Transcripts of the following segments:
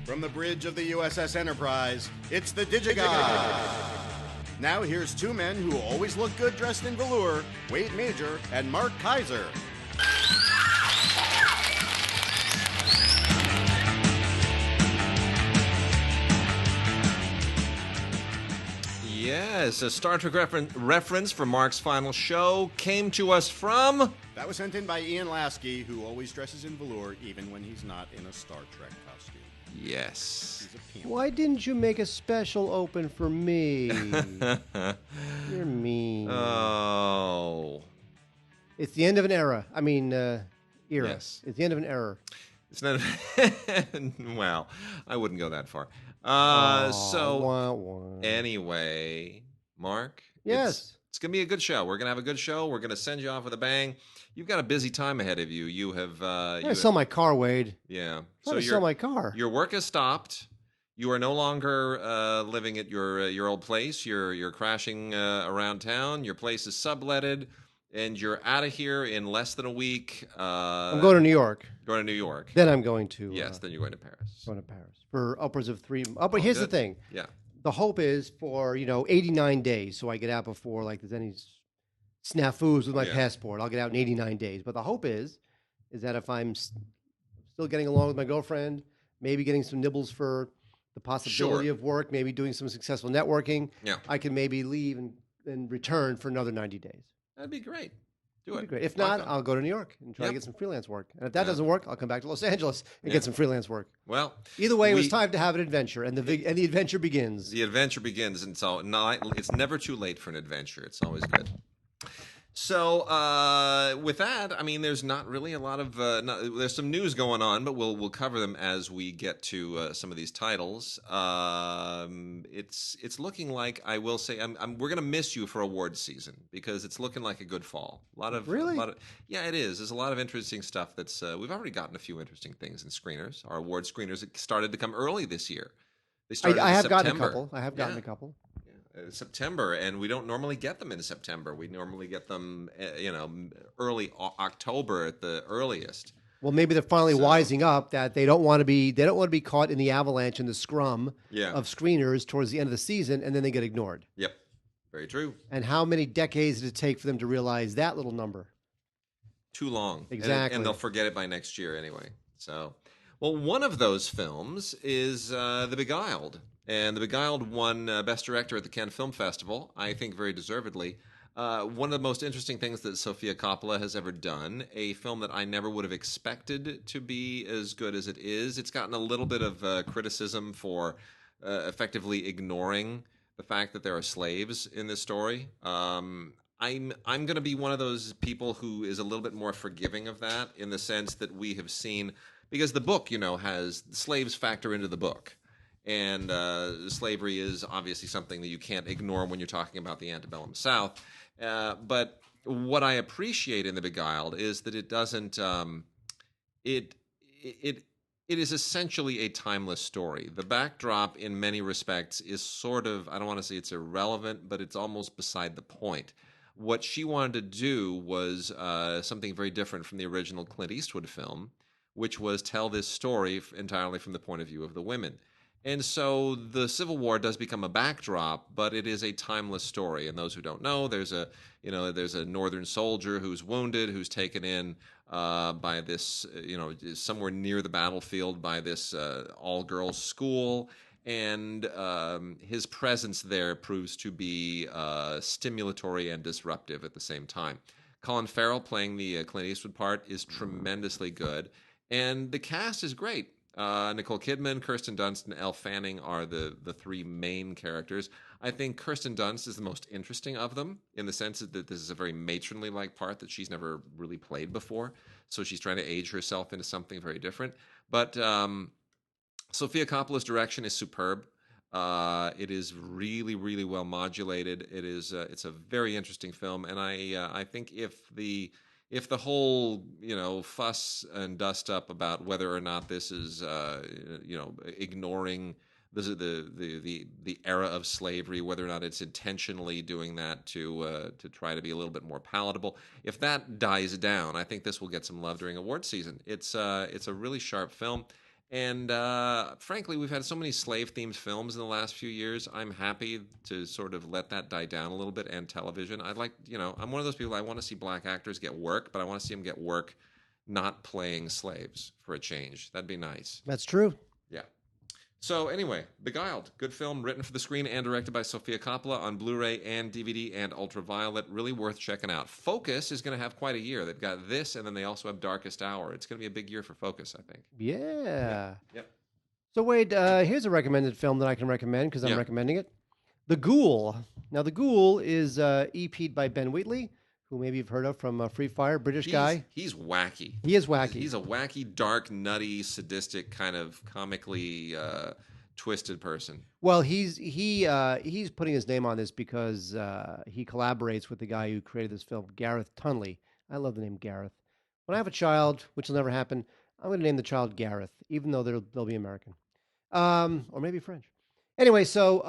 From the bridge of the USS Enterprise, it's the DigiGods. Now here's two men who always look good dressed in velour, Wade Major and Mark Keizer. Yes, a Star Trek reference from Mark's final show came to us from... That was sent in by Ian Lasky, who always dresses in velour even when he's not in a Star Trek costume. Yes. He's a pimp. Why didn't you make a special open for me? You're mean. Oh. It's the end of an era. I mean, era. Yes. It's the end of an era. It's not... Well, I wouldn't go that far. Anyway, Mark. Yes. It's going to be a good show. We're going to have a good show. We're going to send you off with a bang. You've got a busy time ahead of you. You have... I gotta sell my car, Wade. Yeah. I gotta sell my car. Your work has stopped. You are no longer living at your old place. You're crashing around town. Your place is subletted. And you're out of here in less than a week. I'm going to New York. Going to New York. Then I'm going to... Yes, then you're going to Paris. Going to Paris. For upwards of 3... But here's the thing. Yeah. The hope is for, 89 days, so I get out before, there's any snafus with my passport. I'll get out in 89 days. But the hope is that if I'm still getting along with my girlfriend, maybe getting some nibbles for the possibility of work, maybe doing some successful networking, I can maybe leave and return for another 90 days. That'd be great. That'd be great. If not, I'll go to New York and try to get some freelance work. And if that doesn't work, I'll come back to Los Angeles and get some freelance work. Well, either way, it was time to have an adventure, and the adventure begins. The adventure begins, and so it's never too late for an adventure. It's always good. So with that, I mean, there's not really a lot of there's some news going on, but we'll cover them as we get to some of these titles. It's looking like, I will say, we're gonna miss you for awards season because it's looking like a good fall. Yeah, it is. There's a lot of interesting stuff that's we've already gotten a few interesting things in screeners. Our award screeners started to come early this year. They started. I have gotten a couple. A couple. September, and we don't normally get them in September. We normally get them, early October at the earliest. Well, maybe they're finally wising up that they don't want to be caught in the avalanche and the scrum of screeners towards the end of the season, and then they get ignored. Yep, very true. And how many decades did it take for them to realize that little number? Too long, exactly, and they'll forget it by next year anyway. So, well, one of those films is The Beguiled. And The Beguiled won Best Director at the Cannes Film Festival, I think very deservedly. One of the most interesting things that Sofia Coppola has ever done, a film that I never would have expected to be as good as it is. It's gotten a little bit of criticism for effectively ignoring the fact that there are slaves in this story. I'm going to be one of those people who is a little bit more forgiving of that, in the sense that we have seen, because the book, has slaves factor into the book. And slavery is obviously something that you can't ignore when you're talking about the antebellum South. But what I appreciate in The Beguiled is that it doesn't. It is essentially a timeless story. The backdrop, in many respects, is sort of, I don't want to say it's irrelevant, but it's almost beside the point. What she wanted to do was something very different from the original Clint Eastwood film, which was tell this story entirely from the point of view of the women. And so the Civil War does become a backdrop, but it is a timeless story. And those who don't know, there's a Northern soldier who's wounded, who's taken in by this, somewhere near the battlefield by this all-girls school. And his presence there proves to be stimulatory and disruptive at the same time. Colin Farrell playing the Clint Eastwood part is tremendously good. And the cast is great. Nicole Kidman, Kirsten Dunst, and Elle Fanning are the three main characters. I think Kirsten Dunst is the most interesting of them, in the sense that this is a very matronly-like part that she's never really played before. So she's trying to age herself into something very different. But Sofia Coppola's direction is superb. It is really, really well modulated. It's a very interesting film, and I think if the whole, fuss and dust up about whether or not this is, ignoring the era of slavery, whether or not it's intentionally doing that to try to be a little bit more palatable, if that dies down, I think this will get some love during award season. It's a really sharp film, And frankly, we've had so many slave-themed films in the last few years. I'm happy to sort of let that die down a little bit, and television. I'd like, I'm one of those people, I want to see black actors get work, but I want to see them get work not playing slaves for a change. That'd be nice. That's true. Yeah. So anyway, Beguiled, good film, written for the screen and directed by Sofia Coppola on Blu-ray and DVD and Ultraviolet. Really worth checking out. Focus is going to have quite a year. They've got this, and then they also have Darkest Hour. It's going to be a big year for Focus, I think. Yeah. Yep. So Wade, here's a recommended film that I can recommend because I'm recommending it. The Ghoul. Now, The Ghoul is EP'd by Ben Wheatley, who maybe you've heard of from Free Fire, British guy. He's wacky. He is wacky. He's a wacky, dark, nutty, sadistic, kind of comically twisted person. Well, he's putting his name on this because he collaborates with the guy who created this film, Gareth Tunley. I love the name Gareth. When I have a child, which will never happen, I'm going to name the child Gareth, even though they'll be American, or maybe French. Anyway, so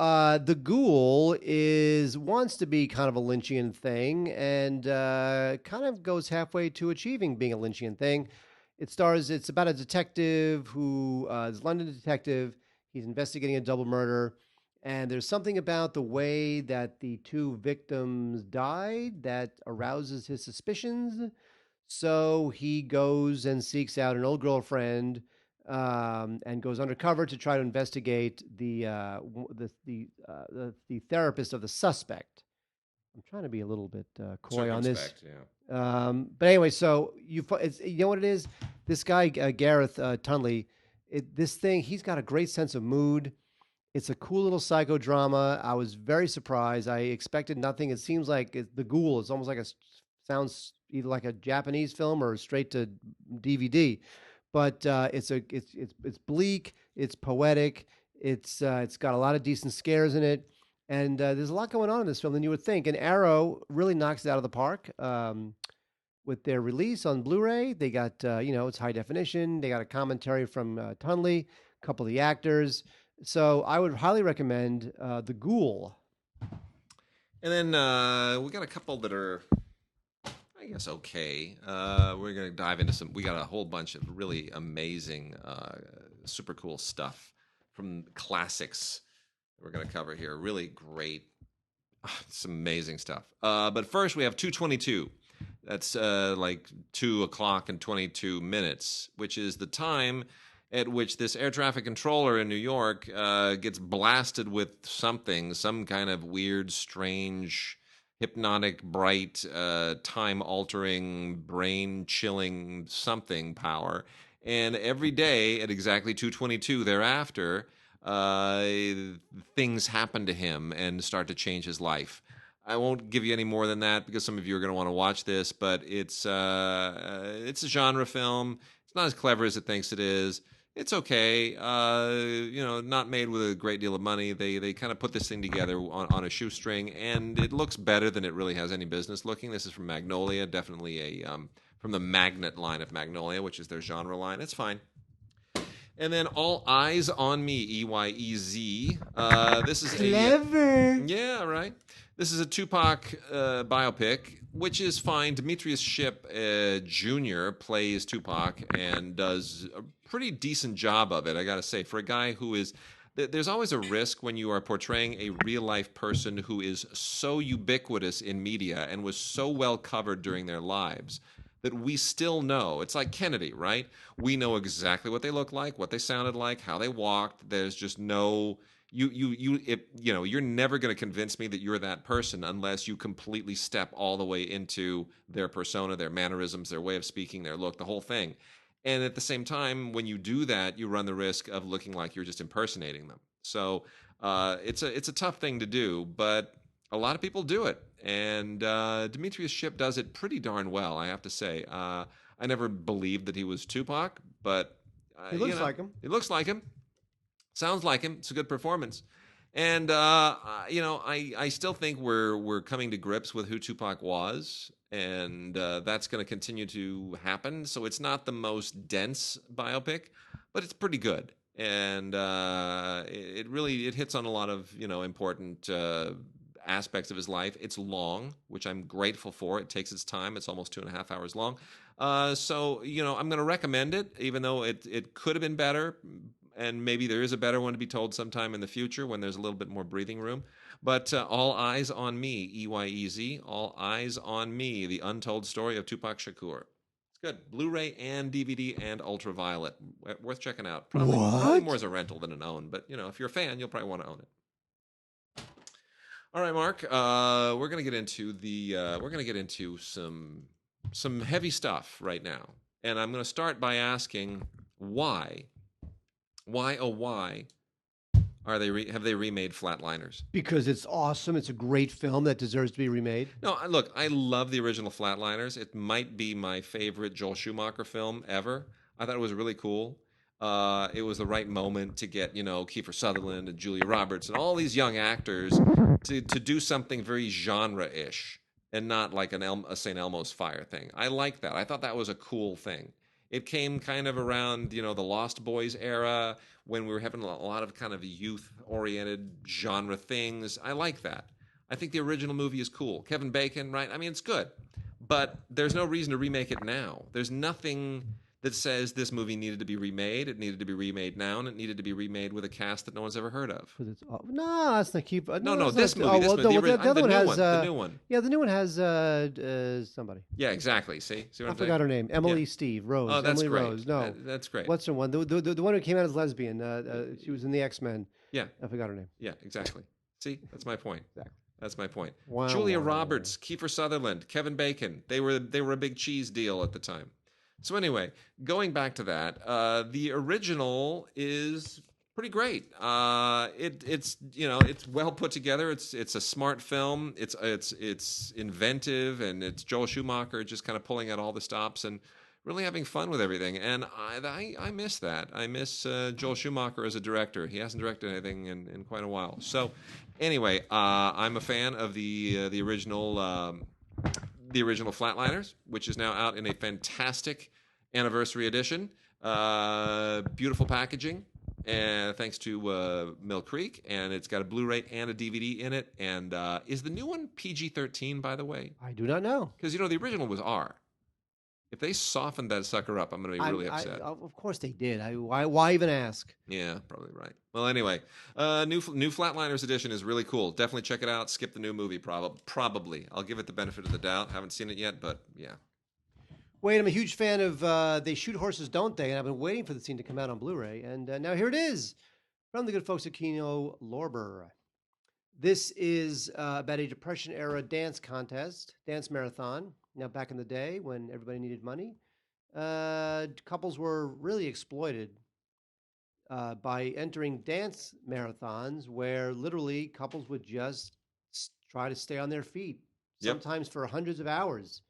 the Ghoul wants to be kind of a Lynchian thing, and kind of goes halfway to achieving being a Lynchian thing. It's about a detective who is a London detective. He's investigating a double murder, and there's something about the way that the two victims died that arouses his suspicions. So he goes and seeks out an old girlfriend. And goes undercover to try to investigate the therapist of the suspect. I'm trying to be a little bit coy on this. Yeah. But anyway, so you know what it is? This guy Gareth Tunley, he's got a great sense of mood. It's a cool little psychodrama. I was very surprised. I expected nothing. It seems like The Ghoul is almost like sounds either like a Japanese film or straight to DVD. But it's bleak, it's poetic, it's got a lot of decent scares in it, and there's a lot going on in this film than you would think. And Arrow really knocks it out of the park with their release on Blu-ray. They got it's high definition. They got a commentary from Tunley, a couple of the actors. So I would highly recommend The Ghoul. And then we got a couple that are, I guess, okay. We're going to dive into we got a whole bunch of really amazing, super cool stuff from classics that we're going to cover here. Really great, some amazing stuff. But first we have 2:22. That's like 2 o'clock and 22 minutes, which is the time at which this air traffic controller in New York gets blasted with some kind of weird, strange, hypnotic, bright, time-altering, brain-chilling something power. And every day at exactly 2:22 thereafter, things happen to him and start to change his life. I won't give you any more than that because some of you are going to want to watch this, but it's a genre film. It's not as clever as it thinks it is. It's okay. Not made with a great deal of money. They kind of put this thing together on a shoestring, and it looks better than it really has any business looking. This is from Magnolia, definitely from the Magnet line of Magnolia, which is their genre line. It's fine. And then All Eyez on Me, Eyez. This is clever. Yeah, right. This is a Tupac biopic, which is fine. Demetrius Shipp Jr. plays Tupac and does a pretty decent job of it, I got to say. For a guy who is... There's always a risk when you are portraying a real-life person who is so ubiquitous in media and was so well covered during their lives that we still know. It's like Kennedy, right? We know exactly what they looked like, what they sounded like, how they walked. There's just no... You're never going to convince me that you're that person unless you completely step all the way into their persona, their mannerisms, their way of speaking, their look, the whole thing. And at the same time, when you do that, you run the risk of looking like you're just impersonating them. So it's a tough thing to do, but a lot of people do it. And Demetrius Shipp does it pretty darn well, I have to say. I never believed that he was Tupac, but he looks like him. He looks like him. Sounds like him. It's a good performance. And, I still think we're coming to grips with who Tupac was, and that's going to continue to happen. So it's not the most dense biopic, but it's pretty good. And it hits on a lot of, important aspects of his life. It's long, which I'm grateful for. It takes its time. It's almost 2.5 hours long. So, I'm going to recommend it, even though it could have been better. And maybe there is a better one to be told sometime in the future when there's a little bit more breathing room. But All Eyes on Me, Eyez, All Eyes on Me, the untold story of Tupac Shakur. It's good. Blu-ray and DVD and Ultraviolet. Worth checking out. Probably more as a rental than an own. But, if you're a fan, you'll probably want to own it. All right, Mark. We're going to get into some heavy stuff right now. And I'm going to start by asking why have they remade Flatliners? Because it's awesome. It's a great film that deserves to be remade. No, look, I love the original Flatliners. It might be my favorite Joel Schumacher film ever. I thought it was really cool. It was the right moment to get, Kiefer Sutherland and Julia Roberts and all these young actors to do something very genre-ish and not like a St. Elmo's Fire thing. I like that. I thought that was a cool thing. It came kind of around, the Lost Boys era when we were having a lot of kind of youth-oriented genre things. I like that. I think the original movie is cool. Kevin Bacon, right? I mean, it's good. But there's no reason to remake it now. There's nothing that says this movie needed to be remade. It needed to be remade now, and it needed to be remade with a cast that no one's ever heard of. No, that's not keep. No, this movie. The new one. Yeah, the new one has somebody. Yeah, exactly. See what I'm saying? I forgot her name. Emily Steve Rose. Oh, that's Emily great. Rose. No, that's great. What's her one? The one who came out as lesbian. She was in the X-Men. Yeah, I forgot her name. Yeah, exactly. See, that's my point. Exactly. That's my point. Wow, Julia Roberts, Kiefer Sutherland, Kevin Bacon. They were a big cheese deal at the time. So anyway, going back to that, the original is pretty great. It's well put together. It's a smart film. It's inventive, and it's Joel Schumacher just kind of pulling out all the stops and really having fun with everything. And I miss that. I miss Joel Schumacher as a director. He hasn't directed anything in quite a while. So anyway, I'm a fan of the original Flatliners, which is now out in a fantastic anniversary edition. Beautiful packaging, and thanks to Mill Creek, and it's got a Blu-ray and a DVD in it. And is the new one PG-13, by the way? I do not know. Because, the original was R. If they softened that sucker up, I'm going to be really upset. Of course they did. Why even ask? Yeah, probably right. Well, anyway, new Flatliners edition is really cool. Definitely check it out. Skip the new movie, probably. I'll give it the benefit of the doubt. Haven't seen it yet, but yeah. Wait, I'm a huge fan of They Shoot Horses, Don't They? And I've been waiting for the scene to come out on Blu-ray. And now here it is from the good folks at Kino Lorber. This is about a Depression-era dance marathon. Now, back in the day when everybody needed money, couples were really exploited by entering dance marathons where literally couples would just try to stay on their feet, sometimes for hundreds of hours.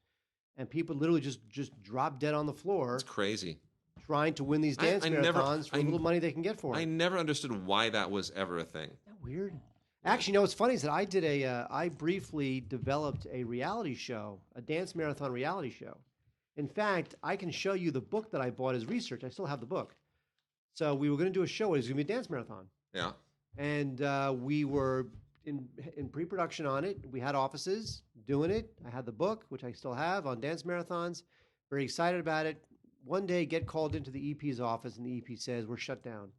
And people literally just drop dead on the floor. It's crazy. Trying to win these dance marathons for the little money they can get for it. I never understood why that was ever a thing. Isn't that weird? Actually, what's funny is that I briefly developed a reality show, a dance marathon reality show. In fact, I can show you the book that I bought as research. I still have the book. So we were going to do a show. It was going to be a dance marathon. Yeah. And we were in pre-production on it. We had offices doing it. I had the book, which I still have, on dance marathons. Very excited about it. One day, get called into the EP's office, and the EP says, we're shut down.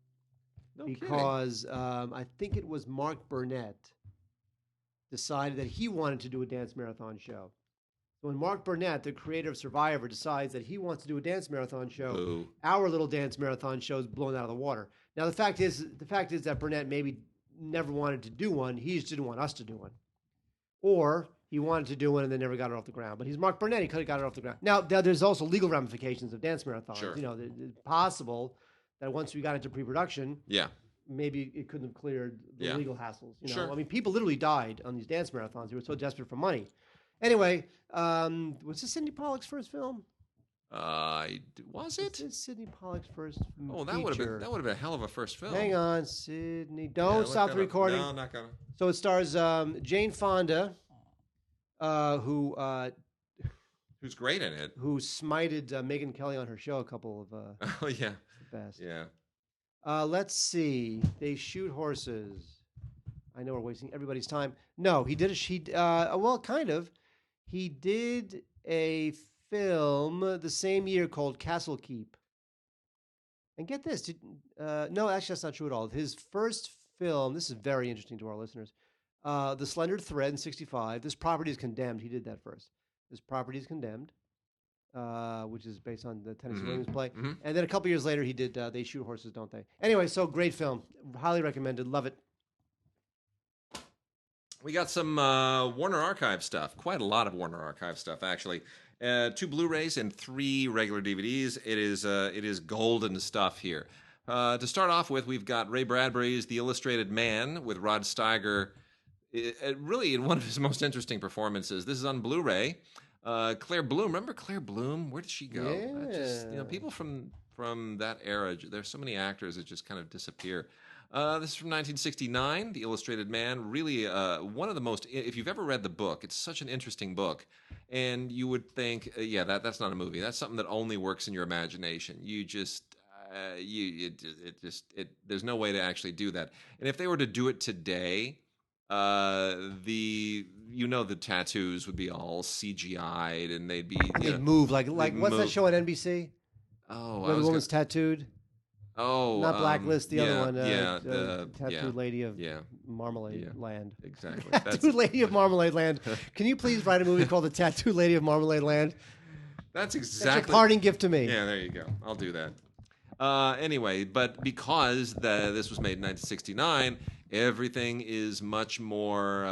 No because I think it was Mark Burnett decided that he wanted to do a dance marathon show. So when Mark Burnett, the creator of Survivor, decides that he wants to do a dance marathon show, our little dance marathon show is blown out of the water. Now the fact is that Burnett maybe never wanted to do one. He just didn't want us to do one, or he wanted to do one and then never got it off the ground. But he's Mark Burnett; he could have got it off the ground. Now there's also legal ramifications of dance marathons. Sure. It's possible that once we got into pre-production, maybe it couldn't have cleared the legal hassles. Sure. I mean, people literally died on these dance marathons. They were so desperate for money. Anyway, was this Sidney Pollack's first film? Was it? This is Sidney Pollack's first Oh, that would have been a hell of a first film. Hang on, Sidney. Don't stop the recording. No, I'm not gonna. So it stars Jane Fonda, who's great in it. Who smited Megyn Kelly on her show a couple of oh yeah. Best. Yeah. Let's see. They Shoot Horses. I know we're wasting everybody's time. No, he did well, kind of. He did a film the same year called Castle Keep. And get this, no, actually that's not true at all. His first film, this is very interesting to our listeners, The Slender Thread in 65. This Property is Condemned. He did that first. This Property is Condemned, which is based on the Tennessee Williams play. And then a couple years later, he did They Shoot Horses, Don't They? Anyway, so great film. Highly recommended. Love it. We got some Warner Archive stuff. Quite a lot of Warner Archive stuff, actually. 2 Blu-rays and 3 regular DVDs. It is golden stuff here. To start off with, we've got Ray Bradbury's The Illustrated Man with Rod Steiger, really in one of his most interesting performances. This is on Blu-ray. Claire Bloom, remember Claire Bloom? Where did she go? Yeah. People from that era. There's so many actors that just kind of disappear. This is from 1969, The Illustrated Man. Really, one of the most. If you've ever read the book, it's such an interesting book, and you would think, that's not a movie. That's something that only works in your imagination. You just, there's no way to actually do that. And if they were to do it today, the tattoos would be all CGI'd, and they'd be They'd move like what's that show on NBC? Oh, where the woman's tattooed. Oh, not Blacklist, the other one. The Tattooed Lady of Marmalade Land. Exactly. Tattooed Lady of Marmalade Land. Can you please write a movie called The Tattooed Lady of Marmalade Land? That's That's your parting gift to me. Yeah, there you go. I'll do that. Anyway, but because this was made in 1969, everything is much more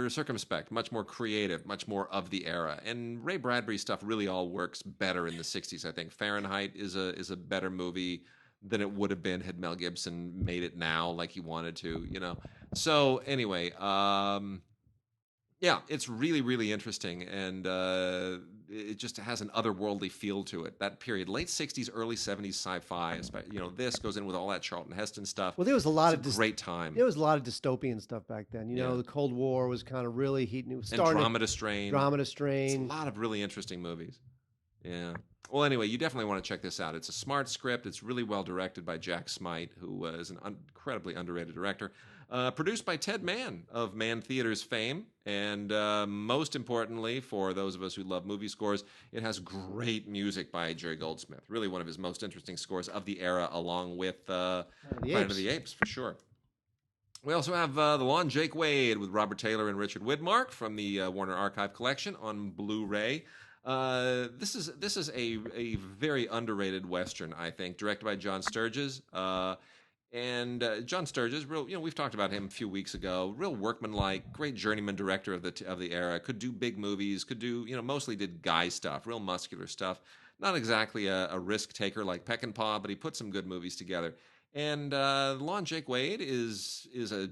circumspect, much more creative, much more of the era. And Ray Bradbury stuff really all works better in the 60s, I think. Fahrenheit is a better movie than it would have been had Mel Gibson made it now like he wanted to, So anyway, it's really, really interesting, and it just has an otherworldly feel to it. That period, late 60s, early 70s sci-fi, this goes in with all that Charlton Heston stuff. Well, there was a lot of great time. There was a lot of dystopian stuff back then. The Cold War was kind of really heating. It was starting. Andromeda Strain. It's a lot of really interesting movies. Yeah. Well, anyway, you definitely want to check this out. It's a smart script. It's really well directed by Jack Smite, who is an incredibly underrated director. Produced by Ted Mann of Mann Theaters fame. And most importantly, for those of us who love movie scores, it has great music by Jerry Goldsmith. Really one of his most interesting scores of the era, along with Planet of the Apes, for sure. We also have The Law and Jake Wade with Robert Taylor and Richard Widmark from the Warner Archive Collection on Blu-ray. This is a very underrated Western, I think, directed by John Sturges. And John Sturges, we've talked about him a few weeks ago. Real workmanlike, great journeyman director of the era. Could do big movies. Could do mostly did guy stuff, real muscular stuff. Not exactly a risk taker like Peckinpah, but he put some good movies together. And The Law and Jake Wade is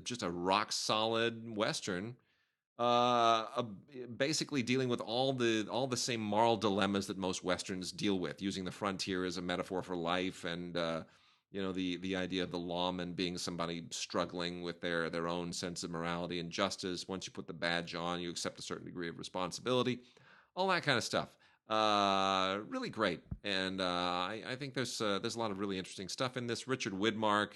just a rock solid Western. Basically dealing with all the same moral dilemmas that most Westerns deal with, using the frontier as a metaphor for life, and the idea of the lawman being somebody struggling with their own sense of morality and justice. Once you put the badge on, you accept a certain degree of responsibility, all that kind of stuff. Really great, and I think there's a lot of really interesting stuff in this. Richard Widmark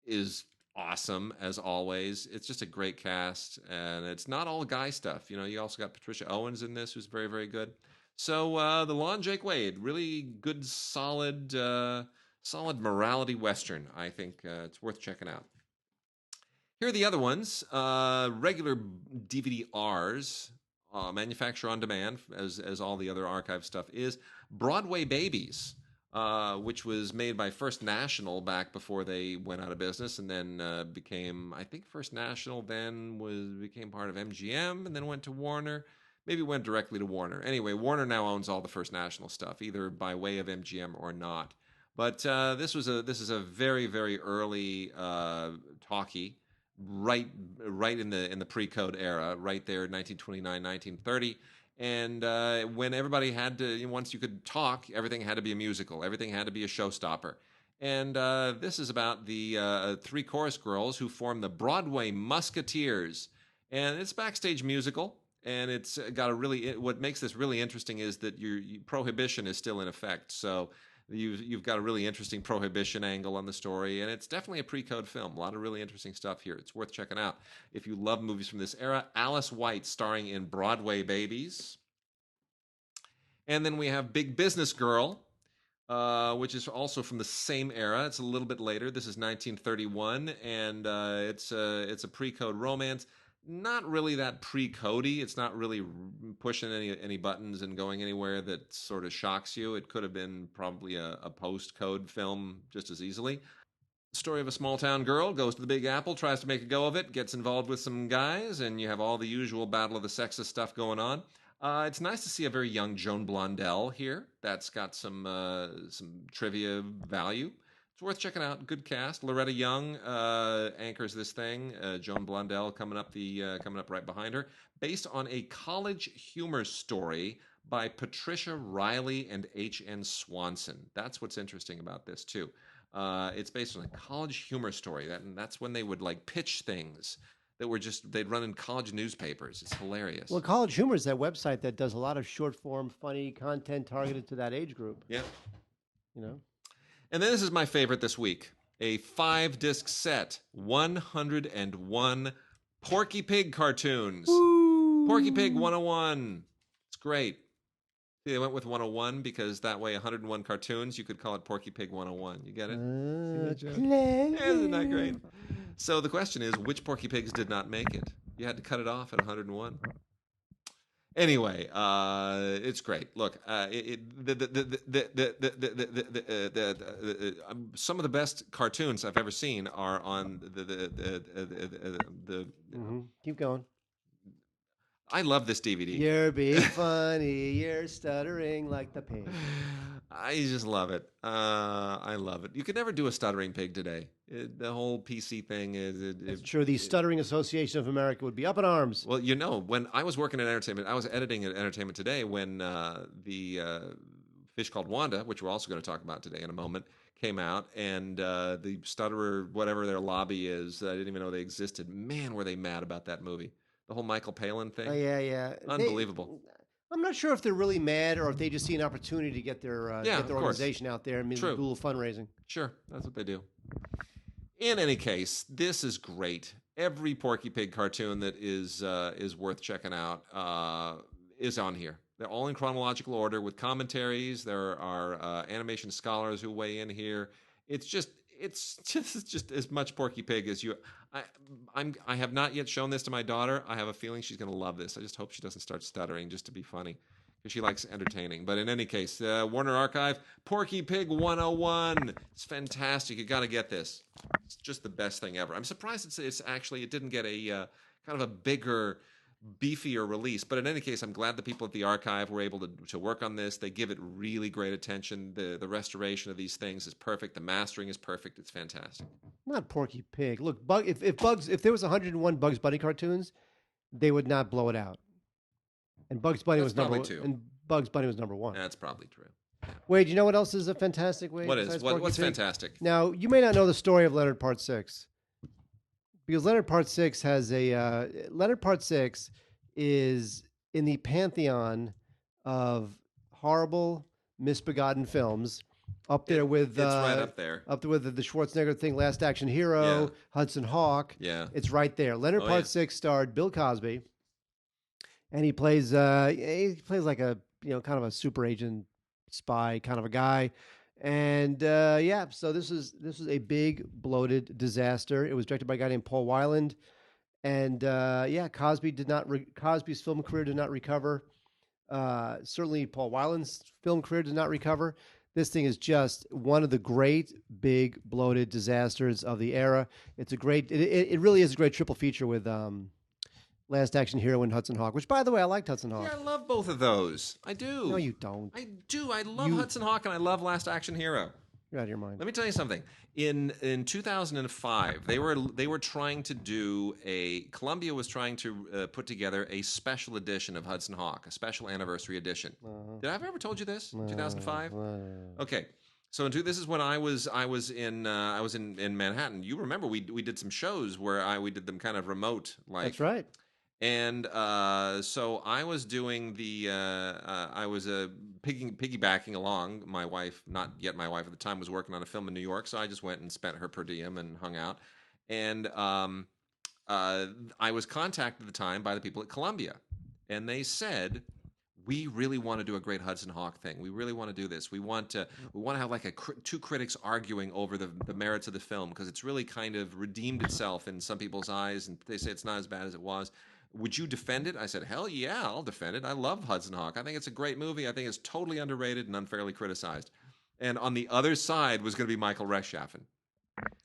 is awesome as always. It's just a great cast, and it's not all guy stuff. You also got Patricia Owens in this, who's very, very good. So The Law and Jake Wade, really good, solid morality Western. I think it's worth checking out. Here are the other ones. Regular DVD-Rs, manufacture on demand, as all the other archive stuff is. Broadway Babies, which was made by First National back before they went out of business, and then became, I think First National then became part of MGM, and then went to Warner. Maybe went directly to Warner. Anyway, Warner now owns all the First National stuff, either by way of MGM or not. But this is a very, very early talkie, right in the pre-code era, right there, 1929, 1930. And when everybody had to, once you could talk, everything had to be a musical. Everything had to be a showstopper. And this is about the 3 chorus girls who form the Broadway Musketeers. And it's a backstage musical. And it's got what makes this really interesting is that prohibition is still in effect. So you've got a really interesting prohibition angle on the story, and it's definitely a pre-code film. A lot of really interesting stuff here. It's worth checking out if you love movies from this era. Alice White starring in Broadway Babies. And then we have Big Business Girl, which is also from the same era. It's a little bit later. This is 1931, and it's a pre-code romance. Not really that pre-codey. It's not really pushing any buttons and going anywhere that sort of shocks you. It could have been probably a post-code film just as easily. Story of a small town girl goes to the Big Apple, tries to make a go of it, gets involved with some guys, and you have all the usual battle of the sexes stuff going on. It's nice to see a very young Joan Blondell here. That's got some trivia value. It's worth checking out. Good cast. Loretta Young anchors this thing. Joan Blondell coming up right behind her. Based on a college humor story by Patricia Riley and H.N. Swanson. That's what's interesting about this too. It's based on a college humor story. That's when they would like pitch things that were they'd run in college newspapers. It's hilarious. Well, College Humor is that website that does a lot of short form, funny content targeted to that age group. Yeah. You know? And then this is my favorite this week. A 5-disc set, 101 Porky Pig cartoons. Woo! Porky Pig 101. It's great. They went with 101 because that way 101 cartoons, you could call it Porky Pig 101. You get it? Isn't that great? So the question is, which Porky Pigs did not make it? You had to cut it off at 101. Anyway, it's great. Look, some of the best cartoons I've ever seen are on the Keep going. I love this DVD. You're being funny. You're stuttering like the pig. I just love it. I love it. You could never do a stuttering pig today. The whole PC thing is... It's true. The Stuttering Association of America would be up in arms. Well, you know, when I was working at entertainment, I was editing at Entertainment Today when the Fish Called Wanda, which we're also going to talk about today in a moment, came out, and the stutterer, whatever their lobby is, I didn't even know they existed. Man, were they mad about that movie. The whole Michael Palin thing. Oh, yeah. Unbelievable. I'm not sure if they're really mad or if they just see an opportunity to get their organization out there and maybe do a little fundraising. Sure, that's what they do. In any case, this is great. Every Porky Pig cartoon that is worth checking out is on here. They're all in chronological order with commentaries. There are animation scholars who weigh in here. It's just as much Porky Pig as you. I have not yet shown this to my daughter. I have a feeling she's going to love this. I just hope she doesn't start stuttering just to be funny, because she likes entertaining. But in any case, Warner Archive, Porky Pig 101. It's fantastic. You got to get this. It's just the best thing ever. I'm surprised it didn't get a kind of a bigger, beefier release. But in any case, I'm glad the people at the archive were able to work on this. They give it really great attention. The restoration of these things is perfect. The mastering is perfect. It's fantastic. Not Porky Pig. Look, if there was 101 Bugs Bunny cartoons, they would not blow it out. And Bugs Bunny was number 2. And Bugs Bunny was number 1. That's probably true. Yeah. Wade, you know what else is a fantastic way? What's fantastic? Now, you may not know the story of Leonard Part 6. Because Leonard Part 6 has Leonard Part 6 is in the pantheon of horrible, misbegotten films. Up there with it's right up there. Up there with the Schwarzenegger thing, Last Action Hero, Hudson Hawk. Yeah, it's right there. Leonard Part 6 starred Bill Cosby, and he plays like a kind of a super agent spy kind of a guy. And so this is a big bloated disaster. It was directed by a guy named Paul Weiland, and Cosby's film career did not recover. Certainly, Paul Weiland's film career did not recover. This thing is just one of the great big bloated disasters of the era. It's a great. It really is a great triple feature with Last Action Hero and Hudson Hawk. Which, by the way, I liked Hudson Hawk. Yeah, I love both of those. I do. No, you don't. I do. I love Hudson Hawk and I love Last Action Hero. You're out of your mind. Let me tell you something. In 2005, they were trying to do Columbia was trying to put together a special edition of Hudson Hawk, a special anniversary edition. Did I ever told you this? 2005. Okay. So this is when I was in Manhattan. You remember we did some shows where we did them kind of remote, like. That's right. And so I was doing I was piggybacking along. My wife, not yet my wife at the time, was working on a film in New York, so I just went and spent her per diem and hung out. And I was contacted at the time by the people at Columbia, and they said, we really want to do a great Hudson Hawk thing. We really want to do this. We want to have like two critics arguing over the merits of the film because it's really kind of redeemed itself in some people's eyes, and they say it's not as bad as it was. Would you defend it? I said, hell yeah, I'll defend it. I love Hudson Hawk. I think it's a great movie. I think it's totally underrated and unfairly criticized. And on the other side was going to be Michael Rechtschaffen,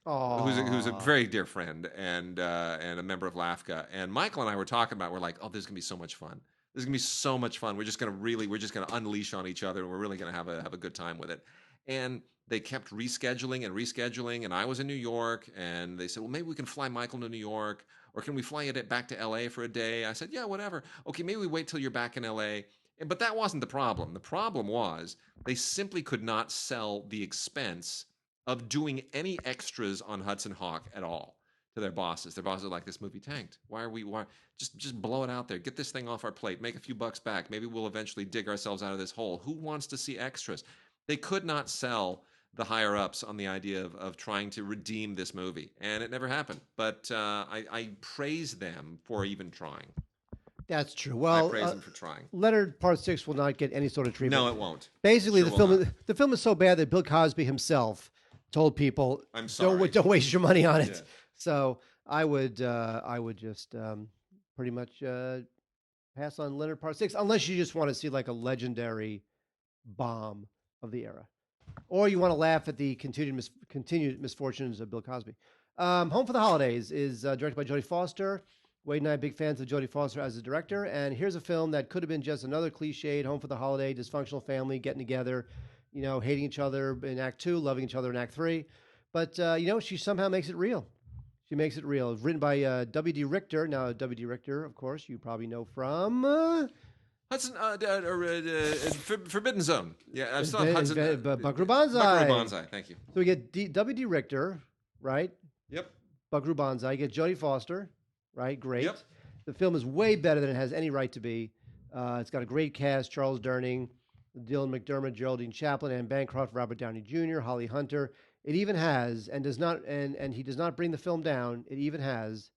who's a very dear friend and a member of LAFCA. And Michael and I were talking about, we're like, oh, this is going to be so much fun. This is going to be so much fun. We're just going to unleash on each other, and we're really going to have a good time with it. And they kept rescheduling, and I was in New York, and they said, well, maybe we can fly Michael to New York, or can we fly it back to L.A. for a day? I said, yeah, whatever. Okay, maybe we wait till you're back in L.A. But that wasn't the problem. The problem was they simply could not sell the expense of doing any extras on Hudson Hawk at all to their bosses. Their bosses are like, this movie tanked. Why just blow it out there. Get this thing off our plate. Make a few bucks back. Maybe we'll eventually dig ourselves out of this hole. Who wants to see extras? They could not sell the higher-ups on the idea of trying to redeem this movie. And it never happened. But I praise them for even trying. That's true. Well, I praise them for trying. Leonard Part 6 will not get any sort of treatment. No, it won't. Basically, Sure the film is so bad that Bill Cosby himself told people, I'm sorry. Don't waste your money on it. Yeah. So I would just pretty much pass on Leonard Part 6, unless you just want to see like a legendary bomb of the era, or you want to laugh at the continued misfortunes of Bill Cosby. Home for the Holidays is directed by Jodie Foster. Wade and I are big fans of Jodie Foster as a director, and here's a film that could have been just another cliched Home for the Holiday, dysfunctional family getting together, hating each other in Act 2, loving each other in Act 3. But, she somehow makes it real. She makes it real. It's written by W.D. Richter. Now, W.D. Richter, of course, you probably know from... Hudson, Forbidden Zone. Yeah, I'm still Hudson. Buckaroo Banzai. Buckaroo Banzai, thank you. So we get W.D. Richter, right? Yep. Buckaroo Banzai. You get Jodie Foster, right? Great. Yep. The film is way better than it has any right to be. It's got a great cast: Charles Durning, Dylan McDermott, Geraldine Chaplin, Anne Bancroft, Robert Downey Jr., Holly Hunter. It even has, and he does not bring the film down, it even has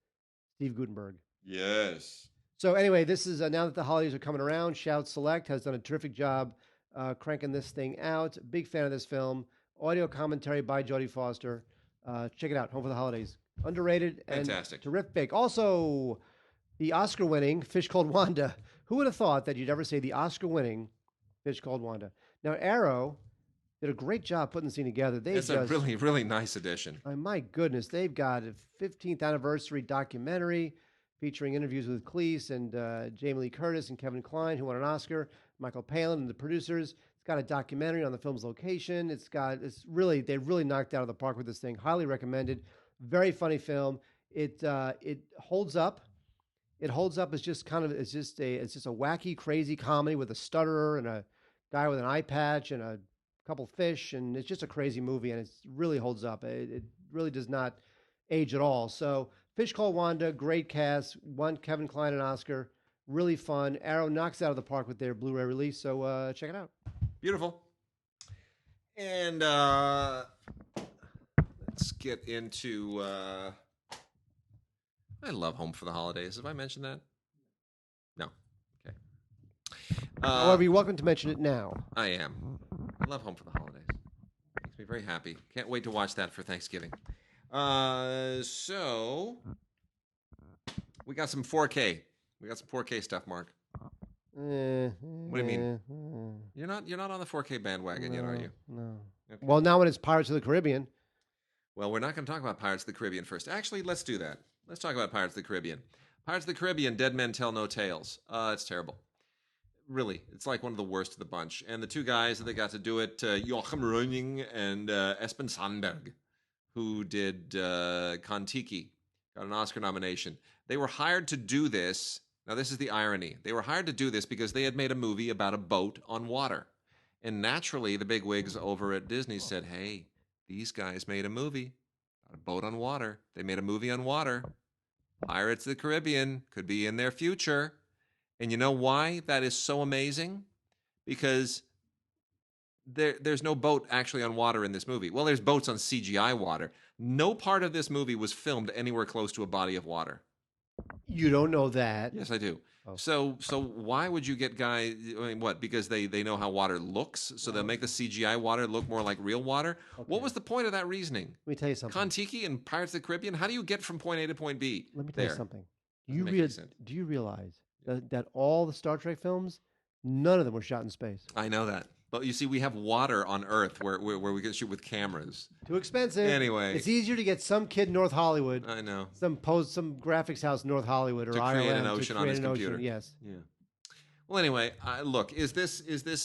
Steve Guttenberg. Yes. So anyway, this is now that the holidays are coming around, Shout Select has done a terrific job cranking this thing out. Big fan of this film. Audio commentary by Jodie Foster. Check it out, Home for the Holidays. Underrated and fantastic. Terrific. Also, the Oscar-winning Fish Called Wanda. Who would have thought that you'd ever say the Oscar-winning Fish Called Wanda? Now, Arrow did a great job putting the scene together. It's a really, really nice addition. My goodness, they've got a 15th anniversary documentary featuring interviews with Cleese and Jamie Lee Curtis and Kevin Kline, who won an Oscar, Michael Palin and the producers. It's got a documentary on the film's location. They really knocked it out of the park with this thing. Highly recommended. Very funny film. It holds up. It holds up as just a wacky, crazy comedy with a stutterer and a guy with an eye patch and a couple fish, and it's just a crazy movie, and it really holds up. It really does not age at all. So Fish Called Wanda, great cast, won Kevin Kline an Oscar, really fun. Arrow knocks it out of the park with their Blu-ray release, so check it out. Beautiful. And let's get into... I love Home for the Holidays. Have I mentioned that? No. Okay. However, you're welcome to mention it now. I am. I love Home for the Holidays. Makes me very happy. Can't wait to watch that for Thanksgiving. So we got some 4K. We got some 4K stuff, Mark. What do you mean? You're not on the 4K bandwagon yet, are you? No. Okay. Well, now when it's Pirates of the Caribbean. Well, we're not going to talk about Pirates of the Caribbean first. Actually, let's do that. Let's talk about Pirates of the Caribbean. Pirates of the Caribbean, Dead Men Tell No Tales. It's terrible. Really, it's like one of the worst of the bunch. And the two guys that they got to do it, Joachim Röning and Espen Sandberg, who did Kon-Tiki, got an Oscar nomination. They were hired to do this. Now, this is the irony. They were hired to do this because they had made a movie about a boat on water. And naturally, the bigwigs over at Disney said, hey, these guys made a movie about a boat on water. They made a movie on water. Pirates of the Caribbean could be in their future. And you know why that is so amazing? Because there's no boat actually on water in this movie. Well, there's boats on CGI water. No part of this movie was filmed anywhere close to a body of water. You don't know that. Yes, I do. Oh. So why would you get guys? I mean, what? Because they know how water looks, so they'll make the CGI water look more like real water. Okay. What was the point of that reasoning? Let me tell you something. Kon-Tiki and Pirates of the Caribbean. How do you get from point A to point B? Let me tell you something. Doesn't make any sense. Do you realize that all the Star Trek films, none of them were shot in space? I know that. But you see, we have water on Earth where we can shoot with cameras. Too expensive. Anyway. It's easier to get some kid in North Hollywood. I know. Some graphics house in North Hollywood or to Ireland create an ocean on his computer. Yes. Yeah. Well, anyway, look, is this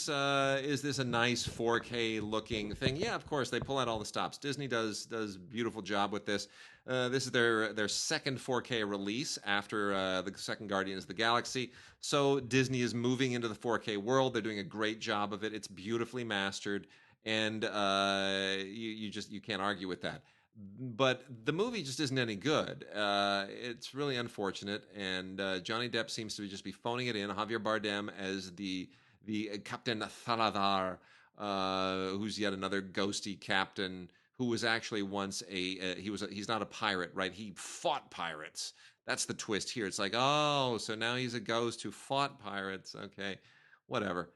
a nice 4K looking thing? Yeah, of course. They pull out all the stops. Disney does beautiful job with this. This is their second 4K release after the second Guardians of the Galaxy. So Disney is moving into the 4K world. They're doing a great job of it. It's beautifully mastered, and you can't argue with that. But the movie just isn't any good. It's really unfortunate, and Johnny Depp seems to just be phoning it in. Javier Bardem as the Captain Thaladar, who's yet another ghosty captain who was actually once he's not a pirate, right? He fought pirates. That's the twist here. It's like, oh, so now he's a ghost who fought pirates. Okay, whatever.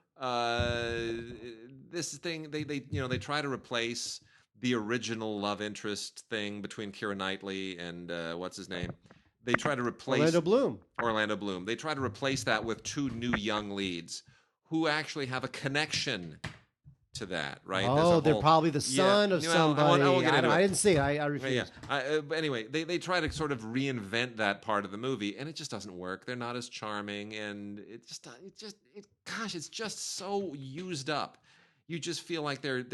This thing they try to replace the original love interest thing between Keira Knightley and what's his name? They try to replace Orlando Bloom. They try to replace that with two new young leads who actually have a connection to that, right? Oh, they're probably the son of somebody. I didn't see it. I refuse. Yeah. Anyway, they try to sort of reinvent that part of the movie, and it just doesn't work. They're not as charming, and it's just so used up. You just feel like they're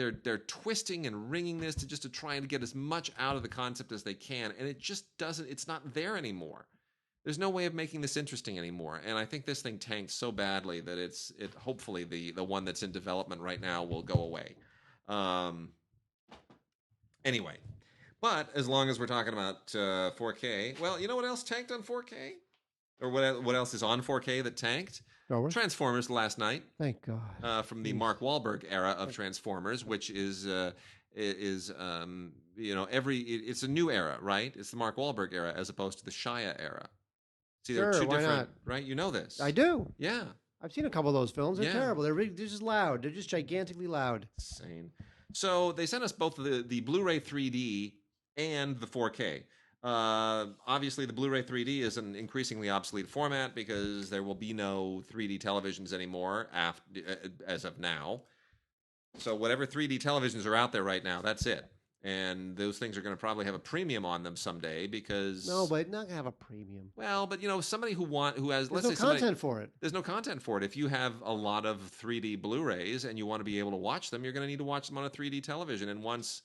twisting and wringing this to try and get as much out of the concept as they can, and it just doesn't. It's not there anymore. There's no way of making this interesting anymore, and I think this thing tanked so badly that it hopefully the one that's in development right now will go away. Anyway, but as long as we're talking about 4K, well, you know what else tanked on 4K, or what else is on 4K that tanked? Transformers last night. Thank God. From the Mark Wahlberg era of Transformers, which is it's a new era, right? It's the Mark Wahlberg era as opposed to the Shia era. See, they're two different, right? You know this. I do. Yeah. I've seen a couple of those films. They're terrible. They're just loud. They're just gigantically loud. Insane. So they sent us both the Blu-ray 3D and the 4K. Obviously, the Blu-ray 3D is an increasingly obsolete format because there will be no 3D televisions anymore as of now. So whatever 3D televisions are out there right now, that's it. And those things are going to probably have a premium on them someday because... No, but not going to have a premium. Well, but somebody who has... There's no content for it. There's no content for it. If you have a lot of 3D Blu-rays and you want to be able to watch them, you're going to need to watch them on a 3D television. And once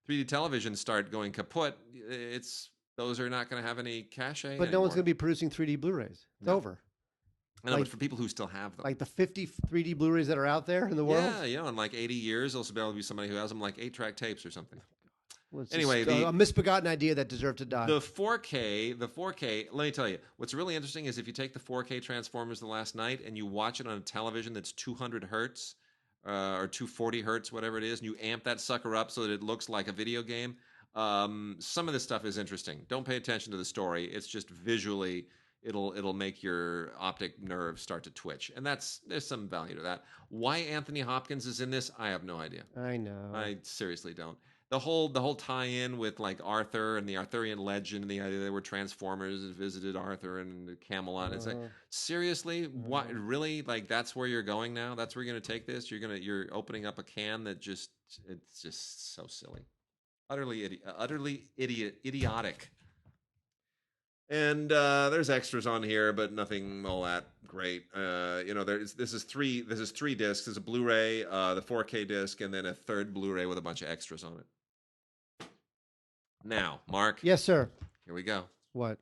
3D televisions start going kaput, those are not going to have any cachet But no one's going to be producing 3D Blu-rays. It's over. No, but for people who still have them. Like the 50 3D Blu-rays that are out there in the world? Yeah, in like 80 years, there'll be able to be somebody who has them like 8-track tapes or something. Well, anyway, a misbegotten idea that deserved to die. The 4K, let me tell you, what's really interesting is if you take the 4K Transformers the last night and you watch it on a television that's 200 hertz or 240 hertz, whatever it is, and you amp that sucker up so that it looks like a video game, some of this stuff is interesting. Don't pay attention to the story. It's just visually, it'll make your optic nerve start to twitch, and there's some value to that. Why Anthony Hopkins is in this, I have no idea. I know. I seriously don't. The whole tie-in with like Arthur and the Arthurian legend and the idea they were Transformers and visited Arthur and Camelot. It's like, seriously, what really, like, that's where you're going now? That's where you're going to take this? You're opening up a can that it's just so silly. Utterly idiotic. And there's extras on here, but nothing all that great. This is three discs. There's a Blu-ray, the 4K disc, and then a third Blu-ray with a bunch of extras on it. Now, Mark. Yes, sir. Here we go. What?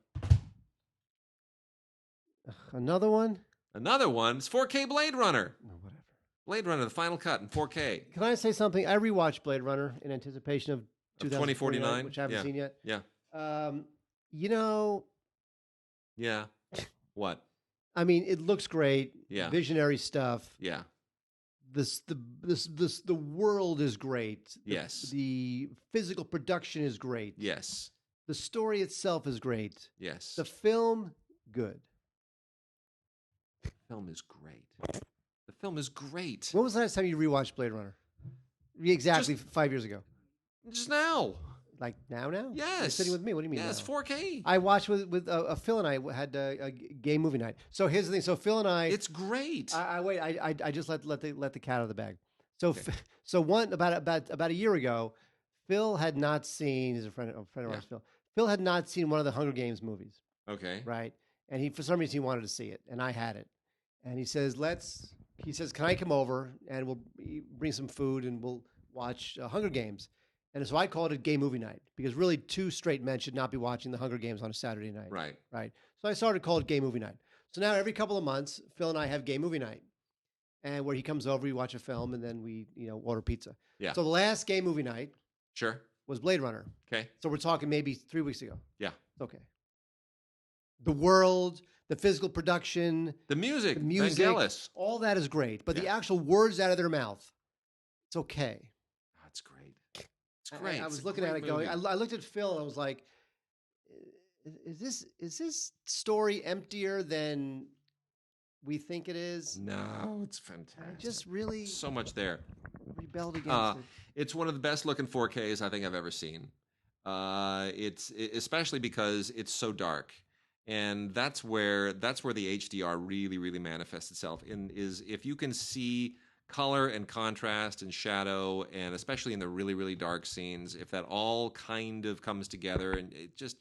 Another one? Another one. It's 4K Blade Runner. Oh, whatever. Blade Runner, the final cut in 4K. Can I say something? I rewatched Blade Runner in anticipation of 2049, which I haven't seen yet. Yeah. Yeah. What? I mean, it looks great. Yeah. Visionary stuff. Yeah. The world is great. Yes. The physical production is great. Yes. The story itself is great. Yes. The film, good. film is great. The film is great. When was the last time you rewatched Blade Runner? Exactly 5 years ago. Just now. Like now? Yes. You're sitting with me. What do you mean? Yes, now? 4K. I watched with Phil and I had a gay movie night. So here's the thing. So Phil and I. It's great. I just let the cat out of the bag. So Okay. about a year ago, Phil had not seen. He's a friend of ours. Phil. Phil had not seen one of the Hunger Games movies. Okay. Right. And for some reason he wanted to see it, and I had it. And he says, can I come over and we'll bring some food and we'll watch Hunger Games. And so I called it gay movie night because really two straight men should not be watching the Hunger Games on a Saturday night. Right. Right. So I started to call it gay movie night. So now every couple of months, Phil and I have gay movie night, and where he comes over, we watch a film, and then we order pizza. Yeah. So the last gay movie night Sure. was Blade Runner. Okay. So we're talking maybe 3 weeks ago. Yeah. Okay. The world, the physical production, The music. Vangelis, all that is great, but the actual words out of their mouth, it's okay. That's great. It's great. I was looking at it going. I looked at Phil and I was like, "Is this story emptier than we think it is?" No, it's fantastic. I just really so much there. rebelled against it. It's one of the best looking 4Ks I think I've ever seen. Especially because it's so dark, and that's where the HDR really manifests itself in. Is if you can see color and contrast and shadow, and especially in the really dark scenes, if that all kind of comes together, and it just,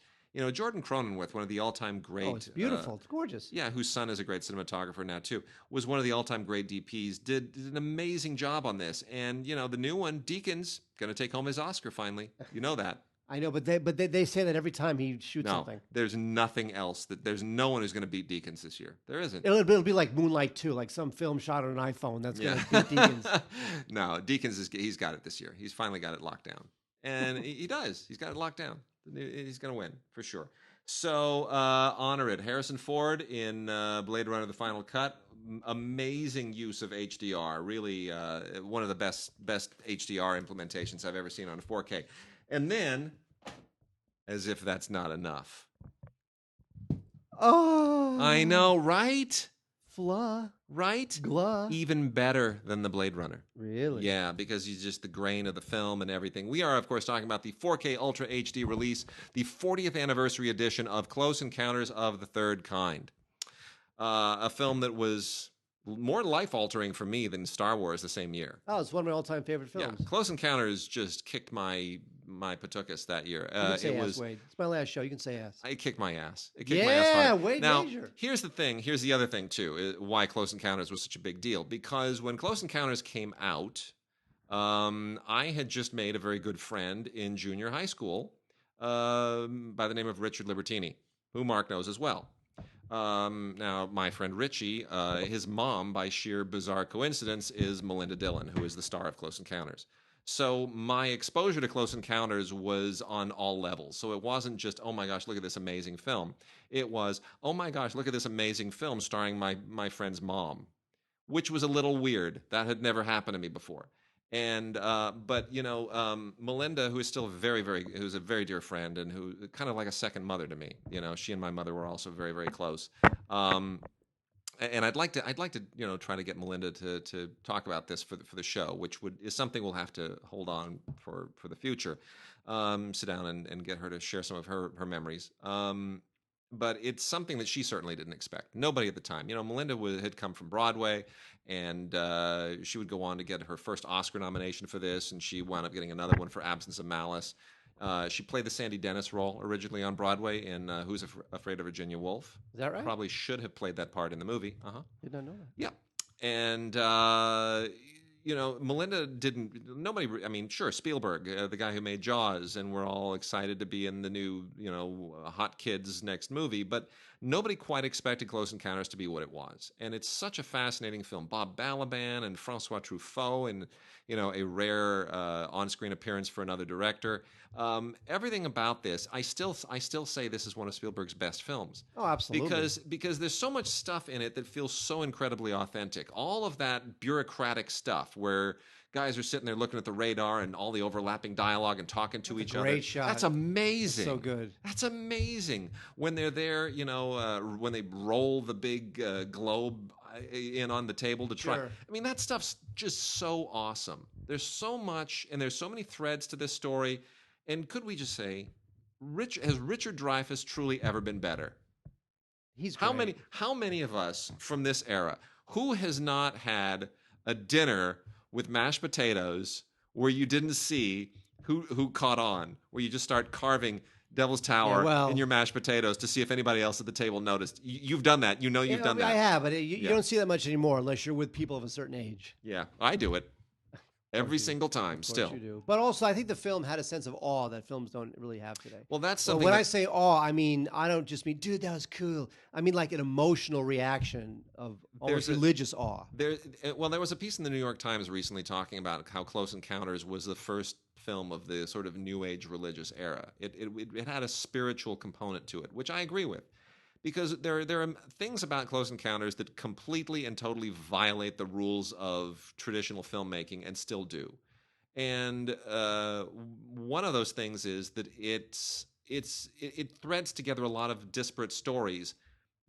Jordan Cronenweth, one of the all-time great, it's beautiful, it's gorgeous. Yeah, whose son is a great cinematographer now too, was one of the all-time great DPs. Did an amazing job on this, and the new one, Deakins, gonna take home his Oscar finally. You know that. I know, but they say that every time he shoots something. There's nothing else. There's no one who's going to beat Deakins this year. There isn't. It'll be like Moonlight 2, like some film shot on an iPhone that's going to beat Deakins. No, Deakins he's got it this year. He's finally got it locked down, and he does. He's got it locked down. He's going to win for sure. So honor it. Harrison Ford in Blade Runner: The Final Cut. Amazing use of HDR. Really, one of the best HDR implementations I've ever seen on a 4K. And then, as if that's not enough. Oh, I know, right? Right? Even better than the Blade Runner. Really? Yeah, because it's just the grain of the film and everything. We are, of course, talking about the 4K Ultra HD release, the 40th anniversary edition of Close Encounters of the Third Kind. A film that was more life-altering for me than Star Wars the same year. Oh, it's one of my all-time favorite films. Yeah, Close Encounters just kicked my patukas that year. You can say ass, Wade. It's my last show. You can say ass. It kicked my ass. It kicked my ass hard. Wade now, Major. Here's the thing. Here's the other thing, too, why Close Encounters was such a big deal. Because when Close Encounters came out, I had just made a very good friend in junior high school by the name of Richard Libertini, who Mark knows as well. Now, my friend Richie, his mom, by sheer bizarre coincidence, is Melinda Dillon, who is the star of Close Encounters. So my exposure to Close Encounters was on all levels. So it wasn't just, oh my gosh, look at this amazing film. It was, oh my gosh, look at this amazing film starring my friend's mom, which was a little weird. That had never happened to me before. And but Melinda, who is still who's a very dear friend and who kind of like a second mother to me. She and my mother were also very close. And I'd like to try to get Melinda to talk about this for the show, which is something we'll have to hold on for the future. Sit down and get her to share some of her memories. But it's something that she certainly didn't expect. Nobody at the time. Melinda had come from Broadway, and she would go on to get her first Oscar nomination for this, and she wound up getting another one for Absence of Malice. She played the Sandy Dennis role originally on Broadway in Who's Afraid of Virginia Woolf. Is that right? Probably should have played that part in the movie. Did not know that. Yeah. And, Melinda didn't, nobody, sure, Spielberg, the guy who made Jaws, and we're all excited to be in the new, Hot Kids next movie, but nobody quite expected Close Encounters to be what it was. And it's such a fascinating film. Bob Balaban and Francois Truffaut and, a rare on-screen appearance for another director. Everything about this, I still say this is one of Spielberg's best films. Oh, absolutely. Because there's so much stuff in it that feels so incredibly authentic. All of that bureaucratic stuff where guys are sitting there looking at the radar and all the overlapping dialogue and talking to each other. Great shot. That's amazing. So good. That's amazing. When they're there, when they roll the big globe in on the table to try. Sure. I mean, that stuff's just so awesome. There's so much, and there's so many threads to this story. And could we just say, has Richard Dreyfuss truly ever been better? He's great. How many of us from this era, who has not had a dinner with mashed potatoes where you didn't see who caught on, where you just start carving Devil's Tower in your mashed potatoes to see if anybody else at the table noticed? You've done that. You've done that. I have, but you don't see that much anymore unless you're with people of a certain age. Yeah, I do it every single time still. You do. But also, I think the film had a sense of awe that films don't really have today. Well, that's something. When I say awe, I mean, I don't just mean, dude, that was cool. I mean like an emotional reaction of almost religious awe. There was a piece in the New York Times recently talking about how Close Encounters was the first film of the sort of New Age religious era. It had a spiritual component to it, which I agree with. Because there are things about Close Encounters that completely and totally violate the rules of traditional filmmaking and still do. And one of those things is that it threads together a lot of disparate stories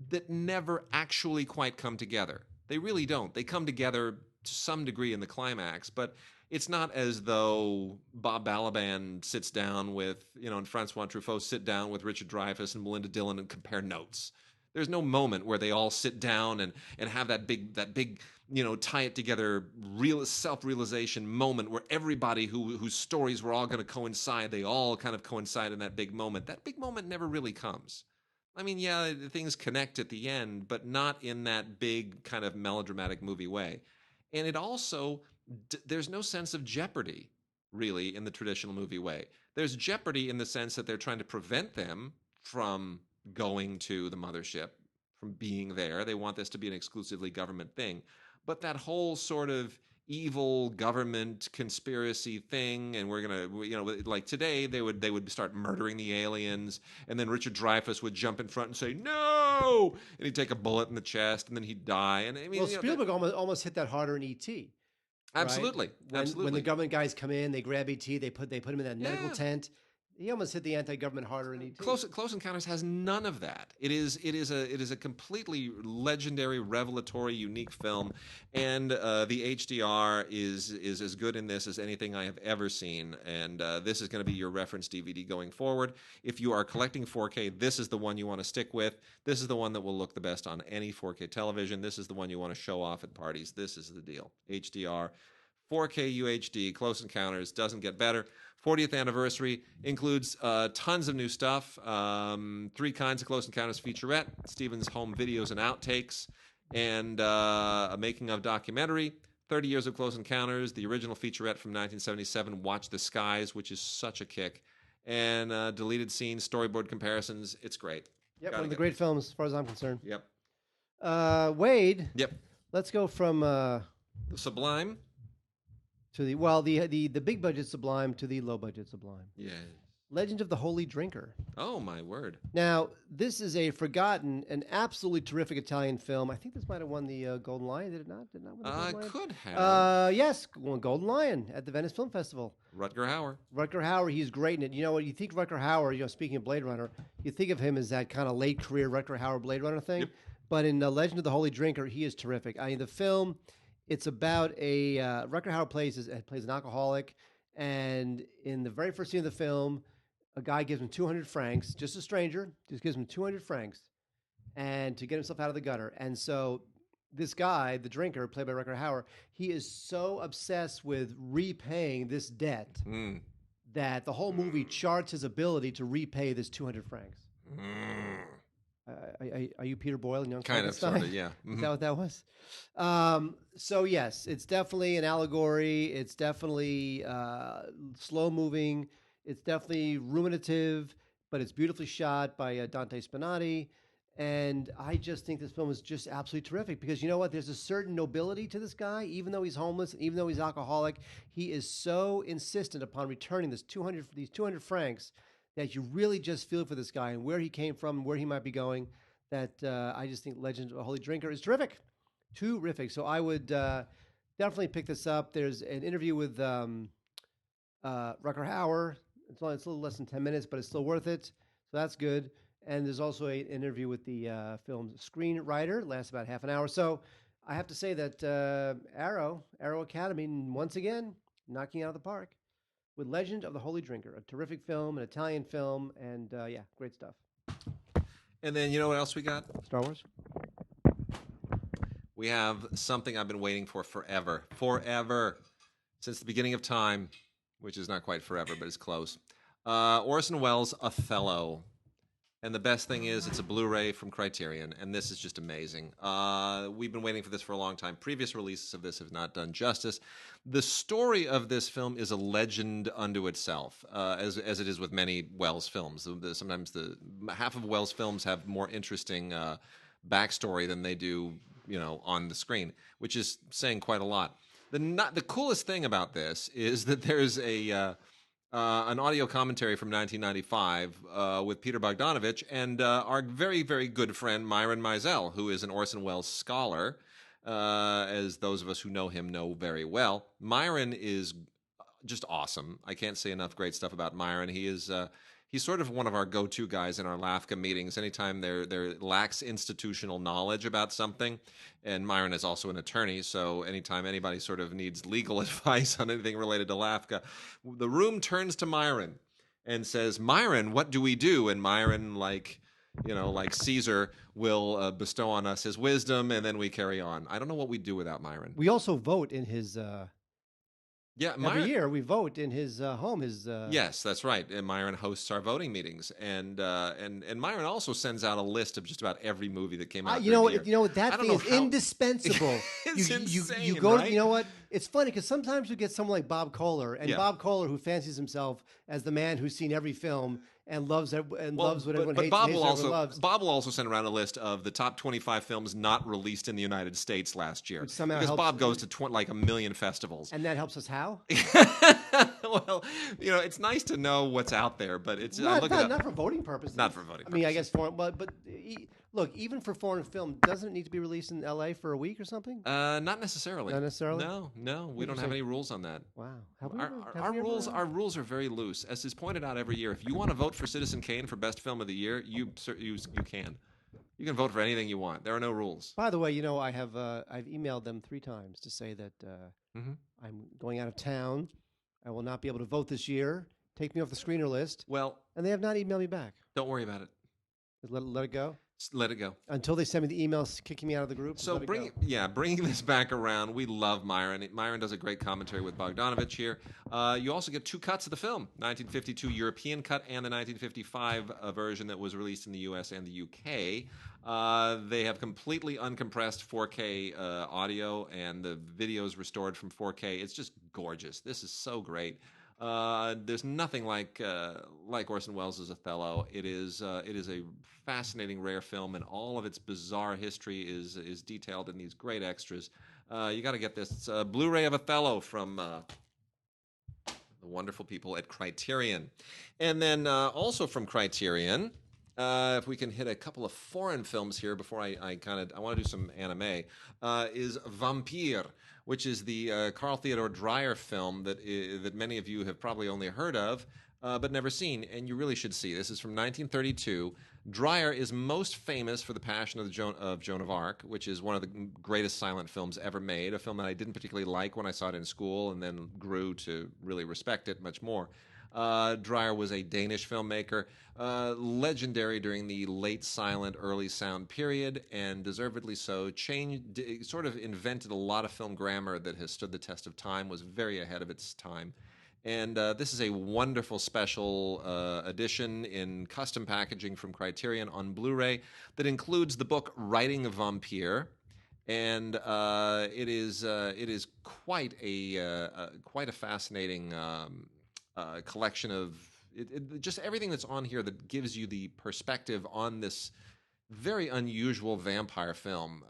that never actually quite come together. They really don't. They come together to some degree in the climax, but it's not as though Bob Balaban sits down with, and Francois Truffaut sit down with Richard Dreyfuss and Melinda Dillon and compare notes. There's no moment where they all sit down and have that big tie it together real self-realization moment where everybody whose stories were all going to coincide, they all kind of coincide in that big moment. That big moment never really comes. I mean, yeah, things connect at the end, but not in that big kind of melodramatic movie way. And it also, there's no sense of jeopardy, really, in the traditional movie way. There's jeopardy in the sense that they're trying to prevent them from going to the mothership, from being there. They want this to be an exclusively government thing. But that whole sort of evil government conspiracy thing, and we're gonna, like today, they would start murdering the aliens, and then Richard Dreyfuss would jump in front and say no, and he'd take a bullet in the chest, and then he'd die. And I mean, Spielberg almost hit that harder in E.T. Absolutely, right? absolutely. When the government guys come in, they grab E.T., they put him in that medical tent. He almost hit the anti-government harder in E.T. Close Encounters has none of that. It is a completely legendary, revelatory, unique film, and the HDR is as good in this as anything I have ever seen. And this is going to be your reference DVD going forward. If you are collecting 4K, this is the one you want to stick with. This is the one that will look the best on any 4K television. This is the one you want to show off at parties. This is the deal. HDR, 4K UHD, Close Encounters, doesn't get better. 40th anniversary includes tons of new stuff. 3 kinds of Close Encounters featurette, Stephen's home videos and outtakes, and a making of documentary. 30 years of Close Encounters, the original featurette from 1977, Watch the Skies, which is such a kick, and deleted scenes, storyboard comparisons. It's great. Yep, one of the great films as far as I'm concerned. Yep. Wade. Yep. Let's go from the Sublime to the big budget Sublime to the low budget Sublime. Yeah. Legend of the Holy Drinker. Oh my word! Now this is a forgotten and absolutely terrific Italian film. I think this might have won the Golden Lion. Did it not? Did it not win the Golden Lion? Could have. Yes, won Golden Lion at the Venice Film Festival. Rutger Hauer. Rutger Hauer, he's great in it. You know what? You think Rutger Hauer, speaking of Blade Runner, you think of him as that kind of late career Rutger Hauer Blade Runner thing. Yep. But in Legend of the Holy Drinker, he is terrific. I mean, the film, it's about a Rutger Hauer plays an alcoholic, and in the very first scene of the film, a guy gives him 200 francs, just a stranger, just gives him 200 francs, and to get himself out of the gutter. And so this guy, the drinker, played by Rutger Hauer, he is so obsessed with repaying this debt that the whole movie charts his ability to repay this 200 francs. Are you Peter Boyle and Young Kind of, Frankenstein? sort of, yeah. Is that what that was? So yes, it's definitely an allegory. It's definitely slow moving. It's definitely ruminative, but it's beautifully shot by Dante Spinati. And I just think this film is just absolutely terrific because you know what? There's a certain nobility to this guy, even though he's homeless, even though he's alcoholic. He is so insistent upon returning these 200 francs that you really just feel for this guy and where he came from and where he might be going. That I just think Legend of a Holy Drinker is terrific. Terrific. So I would definitely pick this up. There's an interview with Rutger Hauer. It's a little less than 10 minutes, but it's still worth it. So that's good. And there's also an interview with the film's screenwriter. Lasts about half an hour. So I have to say that Arrow Academy, once again, knocking it out of the park with Legend of the Holy Drinker, a terrific film, an Italian film, and yeah, great stuff. And then you know what else we got? Star Wars. We have something I've been waiting for forever. Since the beginning of time, which is not quite forever, but it's close. Orson Welles' Othello. And the best thing is it's a Blu-ray from Criterion, and this is just amazing. We've been waiting for this for a long time. Previous releases of this have not done justice. The story of this film is a legend unto itself, as it is with many Welles films. Sometimes the half of Welles films have more interesting backstory than they do, on the screen, which is saying quite a lot. The coolest thing about this is that there's an audio commentary from 1995 with Peter Bogdanovich and our very, very good friend Myron Mizell, who is an Orson Welles scholar, as those of us who know him know very well. Myron is just awesome. I can't say enough great stuff about Myron. He's sort of one of our go-to guys in our LAFCA meetings. Anytime there lacks institutional knowledge about something, and Myron is also an attorney, so anytime anybody sort of needs legal advice on anything related to LAFCA, the room turns to Myron and says, "Myron, what do we do?" And Myron, like Caesar, will bestow on us his wisdom, and then we carry on. I don't know what we'd do without Myron. We also vote in his. Yeah, every year we vote in his home. Yes, that's right. And Myron hosts our voting meetings, and Myron also sends out a list of just about every movie that came out. You know what? That thing is indispensable. It's insane, you go. Right? You know what? It's funny because sometimes you get someone like Bob Kohler, and Bob Kohler, who fancies himself as the man who's seen every film and loves what everyone hates. Bob hates will what also everyone loves. Bob will also send around a list of the top 25 films not released in the United States last year. Which somehow because helps Bob goes to like a million festivals. And that helps us how? Well, it's nice to know what's out there, but it's not for voting purposes. Not for voting purposes. I mean, I guess look, even for foreign film, doesn't it need to be released in L.A. for a week or something? Not necessarily. Not necessarily? No, we don't have any rules on that. Wow. Our rules are very loose. As is pointed out every year, if you want to vote for Citizen Kane for Best Film of the Year, you can. You can vote for anything you want. There are no rules. By the way, I've emailed them 3 times to say that I'm going out of town. I will not be able to vote this year. Take me off the screener list. Well, and they have not emailed me back. Don't worry about it. Just let it go. Just let it go until they send me the emails kicking me out of the group. So bringing this back around, we love Myron. Myron does a great commentary with Bogdanovich here. You also get 2 cuts of the film: 1952 European cut and the 1955 version that was released in the U.S. and the U.K. They have completely uncompressed 4K audio, and the video is restored from 4K. It's just gorgeous. This is so great. There's nothing like Orson Welles' Othello. It is a fascinating, rare film, and all of its bizarre history is detailed in these great extras. You got to get this. It's a Blu-ray of Othello from the wonderful people at Criterion, and then also from Criterion. If we can hit a couple of foreign films here before I want to do some anime, is Vampire, which is the Carl Theodor Dreyer film that many of you have probably only heard of, but never seen, and you really should see. This is from 1932. Dreyer is most famous for The Passion of Joan of Arc, which is one of the greatest silent films ever made, a film that I didn't particularly like when I saw it in school and then grew to really respect it much more. Dreyer was a Danish filmmaker, legendary during the late silent, early sound period, and deservedly so. Sort of invented a lot of film grammar that has stood the test of time, was very ahead of its time. And this is a wonderful special edition in custom packaging from Criterion on Blu-ray that includes the book Writing a Vampire. And it is quite a fascinating collection of just everything that's on here that gives you the perspective on this very unusual vampire film.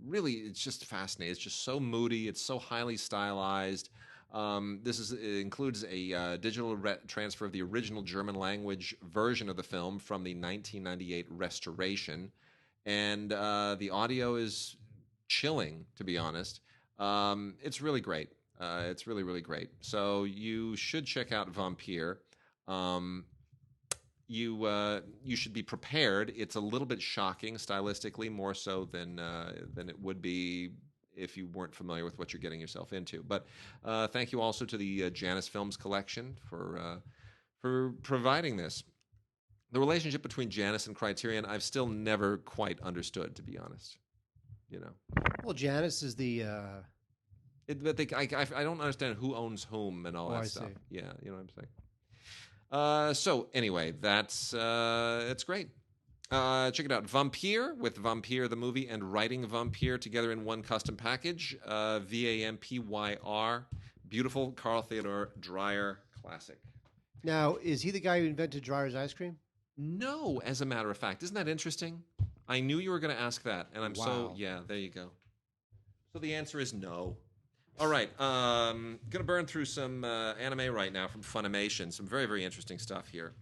Really, it's just fascinating. It's just so moody. It's so highly stylized. It includes a digital transfer of the original German language version of the film from the 1998 restoration. And the audio is chilling, to be honest. It's really great. It's really, really great. So you should check out Vampire. you should be prepared. It's a little bit shocking stylistically, more so than it would be if you weren't familiar with what you're getting yourself into. But thank you also to the Janus Films collection for providing this. The relationship between Janus and Criterion, I've still never quite understood, to be honest. Well, Janus is the. But I don't understand who owns whom and all that stuff. See. Yeah, you know what I'm saying. So anyway, that's it's great. Check it out, Vampire, with Vampire the movie and Writing Vampire together in one custom package. Vampyr, beautiful Carl Theodor Dreyer classic. Now, is he the guy who invented Dreyer's ice cream? No, as a matter of fact. Isn't that interesting? I knew you were going to ask that, and yeah, there you go. So the answer is no. All right, going to burn through some anime right now from Funimation. Some very, very interesting stuff here.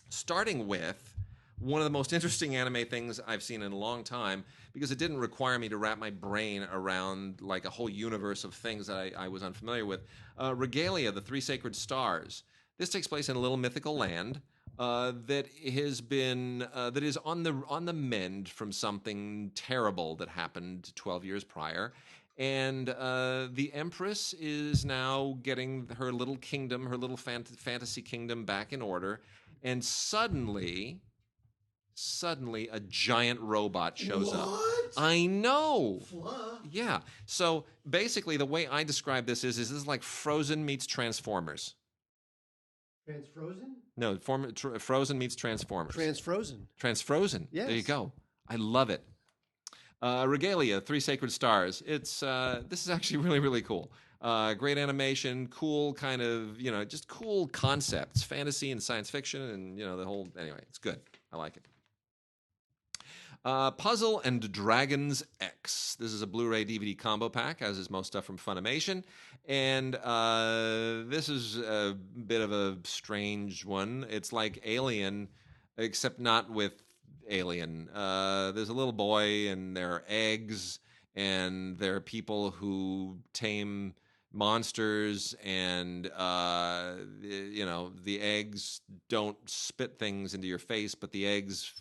Starting with one of the most interesting anime things I've seen in a long time, because it didn't require me to wrap my brain around like a whole universe of things that I was unfamiliar with. Regalia, the Three Sacred Stars. This takes place in a little mythical land that is on the mend from something terrible that happened 12 years prior. And the Empress is now getting her little kingdom, her little fantasy kingdom back in order. And suddenly a giant robot shows up. I know. Yeah. So basically, the way I describe this is this is like Frozen meets Transformers. Transfrozen? No, Frozen meets Transformers. Transfrozen. Yes. There you go. I love it. Regalia, Three Sacred Stars. This is actually really, really cool. Great animation, cool kind of, just cool concepts, fantasy and science fiction, and the whole. Anyway, it's good. I like it. Puzzle and Dragons X. This is a Blu-ray DVD combo pack, as is most stuff from Funimation. And this is a bit of a strange one. It's like Alien, except not with Alien. There's a little boy, and there are eggs, and there are people who tame monsters, and the eggs don't spit things into your face, but the eggs,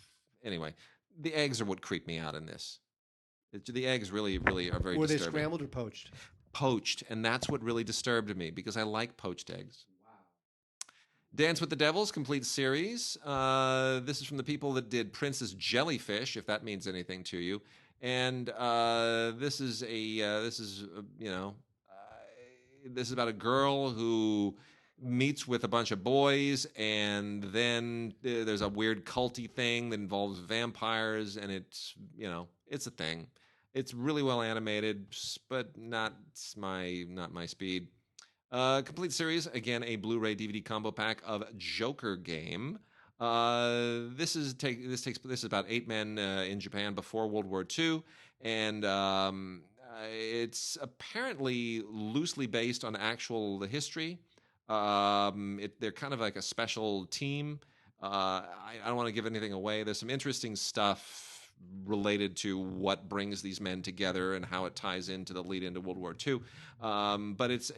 anyway. The eggs are what creep me out in this. The eggs really, really are very disturbing. Were they scrambled or poached? Poached, and that's what really disturbed me, because I like poached eggs. Wow. Dance with the Devils, complete series. This is from the people that did Princess Jellyfish, if that means anything to you. And this is about a girl who meets with a bunch of boys, and then there's a weird culty thing that involves vampires, and it's a thing. It's really well animated, but not my speed. Complete series, again, a Blu-ray DVD combo pack of Joker Game. This is about 8 men in Japan before World War II, and it's apparently loosely based on actual history. They're kind of like a special team. I don't want to give anything away. There's some interesting stuff related to what brings these men together and how it ties into the lead into World War II. But it's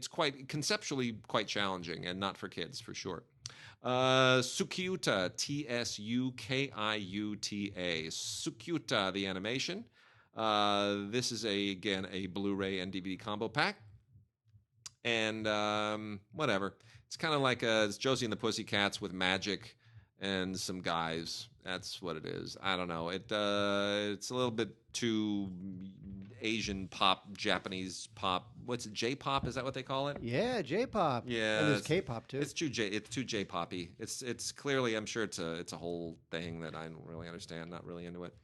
quite conceptually quite challenging and not for kids for sure. Tsukiuta, Tsukiuta, Tsukiuta, the animation. This is again a Blu-ray and DVD combo pack. And whatever. It's kind of like it's Josie and the Pussycats with magic and some guys. That's what it is. I don't know. It's a little bit too Asian pop, Japanese pop. What's it? J-pop? Is that what they call it? Yeah, J-pop. Yeah, and there's K-pop too. It's too J-poppy. It's clearly. I'm sure it's a whole thing that I don't really understand. Not really into it.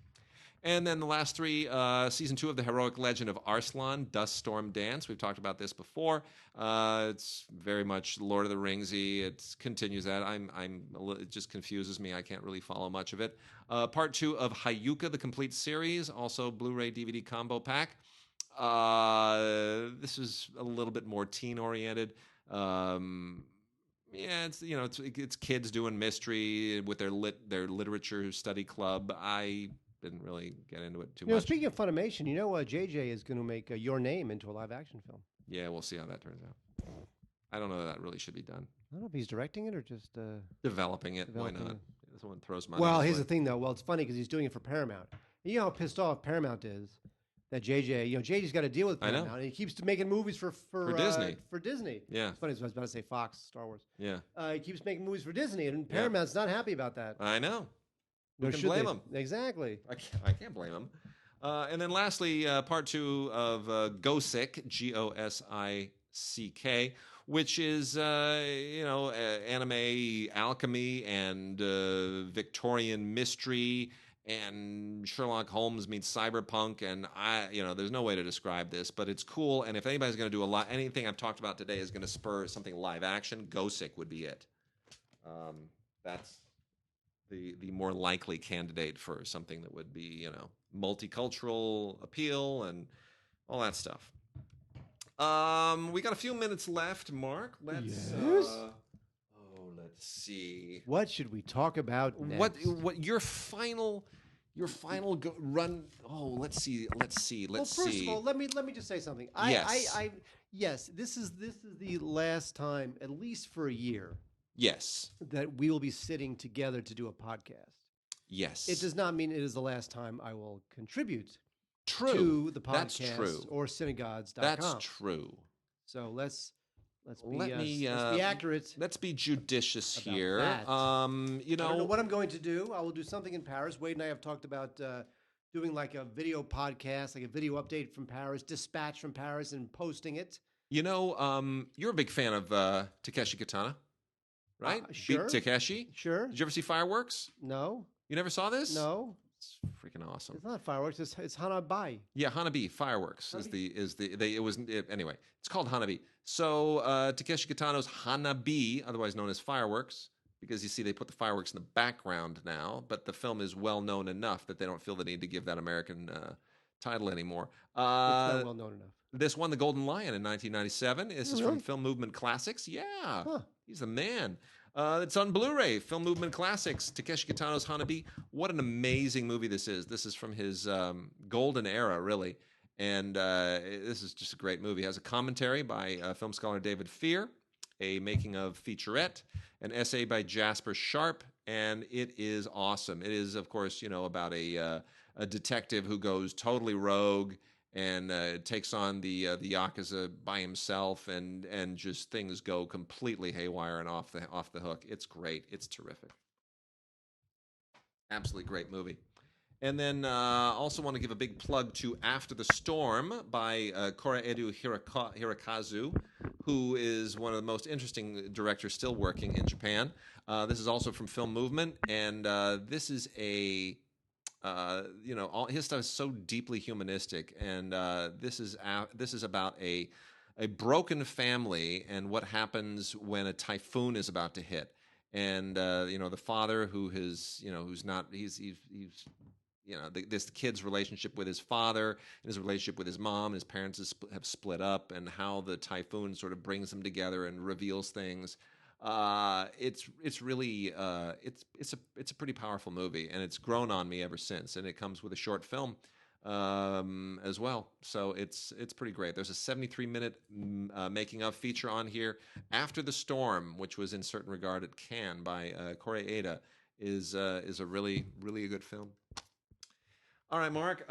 And then the last 3, season 2 of the heroic legend of Arslan, Dust Storm Dance. We've talked about this before. It's very much Lord of the Ringsy. It continues that. It just confuses me. I can't really follow much of it. Part 2 of Hayuka, the complete series, also Blu-ray DVD combo pack. This is a little bit more teen oriented. It's kids doing mystery with their literature study club. I didn't really get into it too much. Speaking of Funimation, JJ is going to make Your Name into a live action film. Yeah, we'll see how that turns out. I don't know that really should be done. I don't know if he's directing it or just Developing it, why developing not? it. Someone throws money. Well, his here's way. the thing, though. Well, it's funny because he's doing it for Paramount. And you know how pissed off Paramount is that JJ. JJ's got to deal with I know. Paramount, and he keeps making movies for Disney. For Disney. Yeah, It's funny. So I was about to say Fox, Star Wars. yeah, He keeps making movies for Disney, and Yeah. Paramount's not happy about that. I know. Nor can should blame they. him? Exactly. I can't blame him. And then lastly, part 2 of Gosick, Gosick, which is anime alchemy and Victorian mystery and Sherlock Holmes meets cyberpunk, and there's no way to describe this, but it's cool. And if anybody's going to do anything I've talked about today is going to spur something live action, Gosick would be it. That's the more likely candidate for something that would be multicultural appeal and all that stuff. We got a few minutes left, Mark. Let's let's see. What should we talk about next? What your final run? Oh, let's see. Well, first of all, let me just say something. Yes, this is the last time, at least for a year, Yes. that we will be sitting together to do a podcast. Yes. It does not mean it is the last time I will contribute True. to the That's podcast true. or synagogues.com. That's true. So let's be Let me accurate. Let's be judicious about here. that. I don't know know what I'm going to do. I will do something in Paris. Wade and I have talked about doing like a video podcast, like a video update from Paris, dispatch from Paris, and posting it. you're a big fan of Takeshi Kitano, right? Sure. Takeshi. Sure. Did you ever see Fireworks? No. You never saw this? No. It's freaking awesome. It's not fireworks. It's Hana-Bi. Yeah, Hana-Bi Fireworks Hana-Bi? anyway. It's called Hana-Bi. So Takeshi Kitano's Hana-Bi, otherwise known as Fireworks, because you see they put the fireworks in the background now, but the film is well known enough that they don't feel the need to give that American title anymore. It's not well known enough. This won the Golden Lion in 1997. This is from Film Movement Classics. Yeah, Huh. he's the man. It's on Blu-ray, Film Movement Classics, Takeshi Kitano's Hana-Bi. What an amazing movie this is. This is from his golden era, really. And this is just a great movie. It has a commentary by film scholar David Fear, a making of featurette, an essay by Jasper Sharp, and it is awesome. It is, of course, about a detective who goes totally rogue and takes on the Yakuza by himself, and just things go completely haywire and off the hook. It's great. It's terrific. Absolutely great movie. And then also want to give a big plug to After the Storm by Koreedu Hirokazu, who is one of the most interesting directors still working in Japan. This is also from Film Movement, and this is all his stuff is so deeply humanistic, and this is about a broken family and what happens when a typhoon is about to hit, and the father this kid's relationship with his father and his relationship with his mom. His parents have split up, and how the typhoon sort of brings them together and reveals things. It's really it's a pretty powerful movie, and it's grown on me ever since. And it comes with a short film as well, so it's pretty great. There's a 73-minute making of feature on here. After the Storm, which was in certain regard at Cannes by Koreeda, is a really a good film. All right, Mark.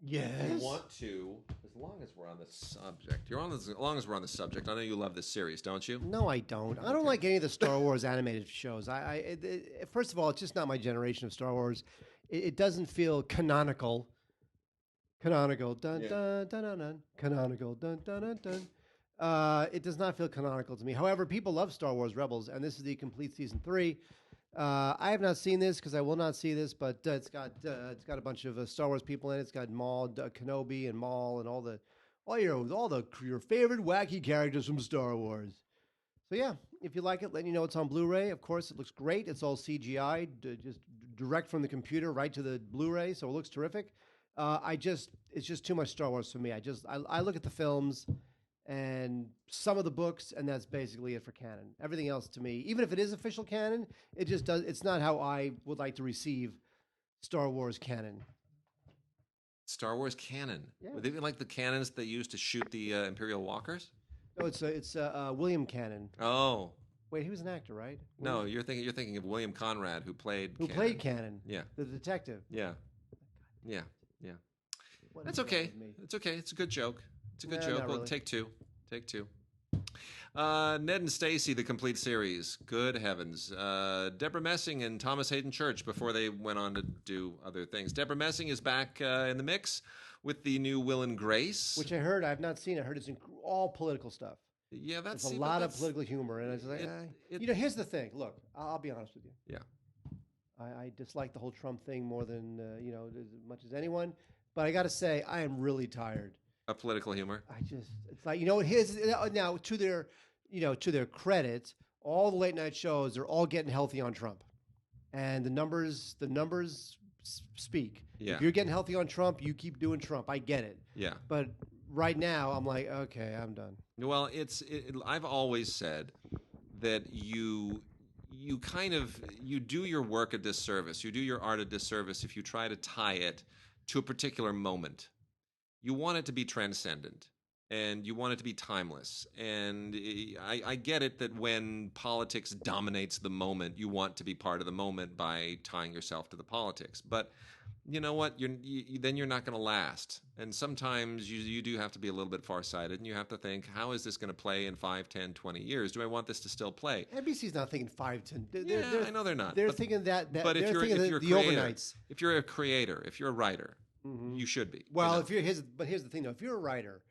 Yes. You want to, as long as we're on the subject. As long as we're on the subject. I know you love this series, don't you? No, I don't. I don't like any of the Star Wars animated shows. First of all, it's just not my generation of Star Wars. It doesn't feel canonical. Canonical. Dun, dun, dun, dun, dun. Canonical. Dun, dun, dun, dun. It does not feel canonical to me. However, people love Star Wars Rebels, and this is the complete season 3. I have not seen this because I will not see this, but it's got a bunch of Star Wars people in it. It's got Maul, Kenobi, and Maul, and all your favorite wacky characters from Star Wars. So yeah, if you like it, let you know it's on Blu-ray. Of course, it looks great. It's all CGI, just direct from the computer right to the Blu-ray, so it looks terrific. It's just too much Star Wars for me. I look at the films and some of the books, and that's basically it for canon. Everything else to me, even if it is official canon, it's not how I would like to receive Star Wars canon. Star Wars canon. Yeah. Were they like the cannons they used to shoot the Imperial walkers? No, it's William Cannon. Oh. Wait, he was an actor, right? No, you're thinking of William Conrad, who played Cannon. Yeah. The detective. Yeah. Yeah. Yeah. What That's is wrong okay. with me? It's okay. It's a good joke. It's a good Nah, joke. not Well, really. take two. Take two. Ned and Stacy, the complete series. Good heavens. Deborah Messing and Thomas Hayden Church before they went on to do other things. Deborah Messing is back in the mix with the new Will and Grace. Which I heard. I've not seen it. I heard it's all political stuff. Yeah, that's There's a lot of political humor, and it's like, here's the thing. Look, I'll be honest with you. Yeah. I dislike the whole Trump thing more than as much as anyone. But I got to say, I am really tired. Of political humor. It's like here's now to their credit, all the late night shows are all getting healthy on Trump, and the numbers speak. Yeah. If you're getting healthy on Trump, you keep doing Trump. I get it. Yeah. But right now, I'm like, okay, I'm done. Well, I've always said that you do your work a disservice. You do your art a disservice if you try to tie it to a particular moment. You want it to be transcendent, and you want it to be timeless. And I get it that when politics dominates the moment, you want to be part of the moment by tying yourself to the politics. But you know what? Then you're not going to last. And sometimes you do have to be a little bit farsighted, and you have to think, how is this going to play in 5, 10, 20 years? Do I want this to still play? NBC's not thinking 5, 10. I know they're not. They're thinking that. But they're thinking if you're a the creator, overnights. if you're a creator, if you're a writer, you should be. Well, here's the thing though. If you're a writer,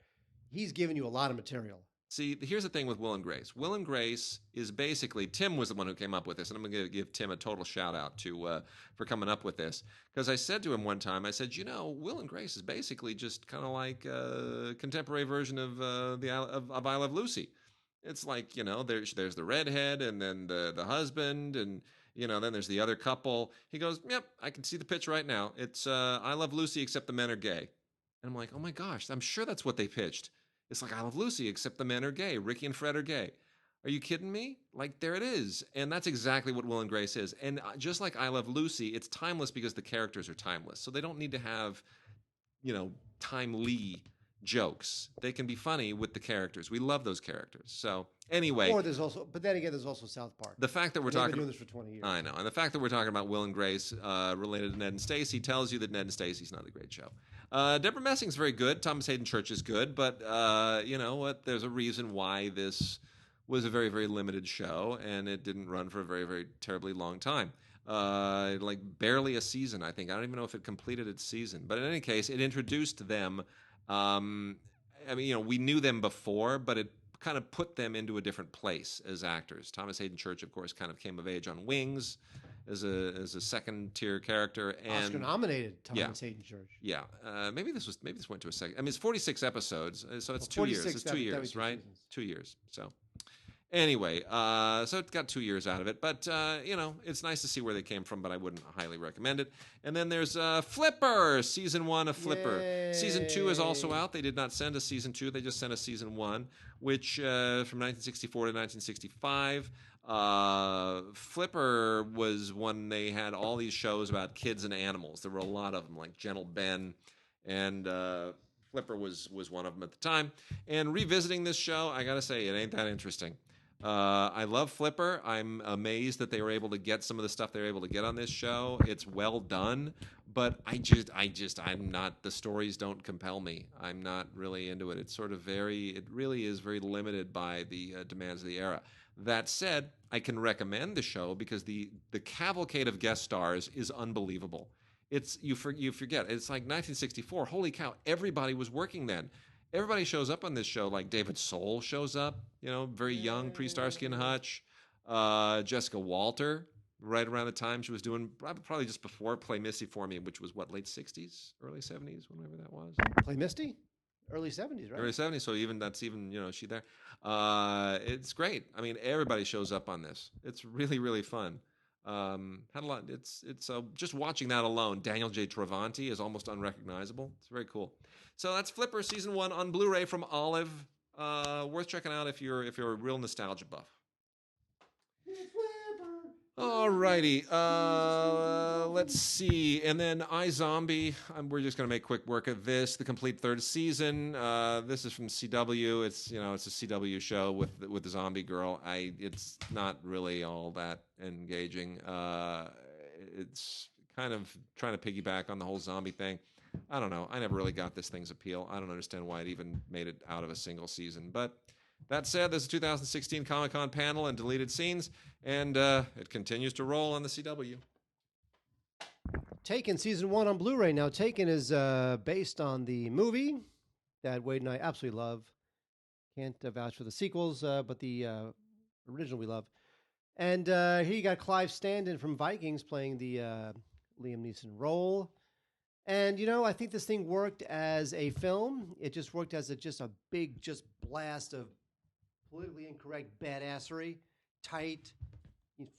he's giving you a lot of material. See, here's the thing with Will and Grace. Will and Grace is basically, Tim was the one who came up with this, and I'm going to give Tim a total shout out for coming up with this, because I said to him one time, I said, Will and Grace is basically just kind of like a contemporary version of I Love Lucy. It's like, there's the redhead, and then the husband, and then there's the other couple. He goes, yep, I can see the pitch right now. It's I Love Lucy, except the men are gay. And I'm like, oh my gosh, I'm sure that's what they pitched. It's like I Love Lucy, except the men are gay. Ricky and Fred are gay. Are you kidding me? Like, there it is. And that's exactly what Will and Grace is. And just like I Love Lucy, it's timeless because the characters are timeless. So they don't need to have, timely jokes. They can be funny with the characters. We love those characters. So anyway. But then again, there's also South Park. The fact that we're They've been doing this for 20 years. I know. And the fact that we're talking about Will and Grace related to Ned and Stacy tells you that Ned and Stacy's not a great show. Deborah Messing's very good. Thomas Hayden Church is good. But you know what? There's a reason why this was a very, very limited show, and it didn't run for a very, very terribly long time. Like barely a season, I think. I don't even know if it completed its season. But in any case, it introduced them. We knew them before, but it kind of put them into a different place as actors. Thomas Hayden Church, of course, kind of came of age on Wings as a second-tier character, and Oscar-nominated Thomas Hayden Church. Yeah, maybe this went to a second. I mean, it's 46 episodes, so it's 2 years. It's 2 years, right? Seasons. 2 years. So anyway, so it got 2 years out of it, but it's nice to see where they came from. But I wouldn't highly recommend it. And then there's Flipper, season 1 of Flipper. Yay. Season 2 is also out. They did not send a season 2; they just sent a season 1, which from 1964 to 1965. Flipper was when they had all these shows about kids and animals. There were a lot of them, like Gentle Ben, and Flipper was one of them at the time. And revisiting this show, I gotta say, it ain't that interesting. I love Flipper. I'm amazed that they were able to get some of the stuff they were able to get on this show. It's well done, but I'm not, the stories don't compel me. I'm not really into it. It's sort of it really is very limited by the demands of the era. That said, I can recommend the show because the cavalcade of guest stars is unbelievable. It's you forget. It's like 1964. Holy cow! Everybody was working then. Everybody shows up on this show. Like David Soul shows up. Very young, pre-Starsky and Hutch. Jessica Walter, right around the time she was doing, probably just before Play Misty for Me, which was what, late 60s, early 70s, whenever that was. Play Misty? Early 70s, right? Early 70s, so that's she there. It's great. I mean, everybody shows up on this. It's really, really fun. Had a lot. It's just watching that alone. Daniel J. Travanti is almost unrecognizable. It's very cool. So that's Flipper season 1 on Blu-ray from Olive. Worth checking out if you're a real nostalgia buff. All righty. Let's see. And then iZombie. We're just going to make quick work of this. The complete third season. This is from CW. It's it's a CW show with the zombie girl. It's not really all that engaging. It's kind of trying to piggyback on the whole zombie thing. I don't know. I never really got this thing's appeal. I don't understand why it even made it out of a single season. But that said, there's a 2016 Comic-Con panel and deleted scenes, and it continues to roll on the CW. Taken season 1 on Blu-ray. Now, Taken is based on the movie that Wade and I absolutely love. Can't vouch for the sequels, but the original we love. And here you got Clive Standen from Vikings playing the Liam Neeson role. And, I think this thing worked as a film. It just worked as just a big blast of politically incorrect badassery. Tight,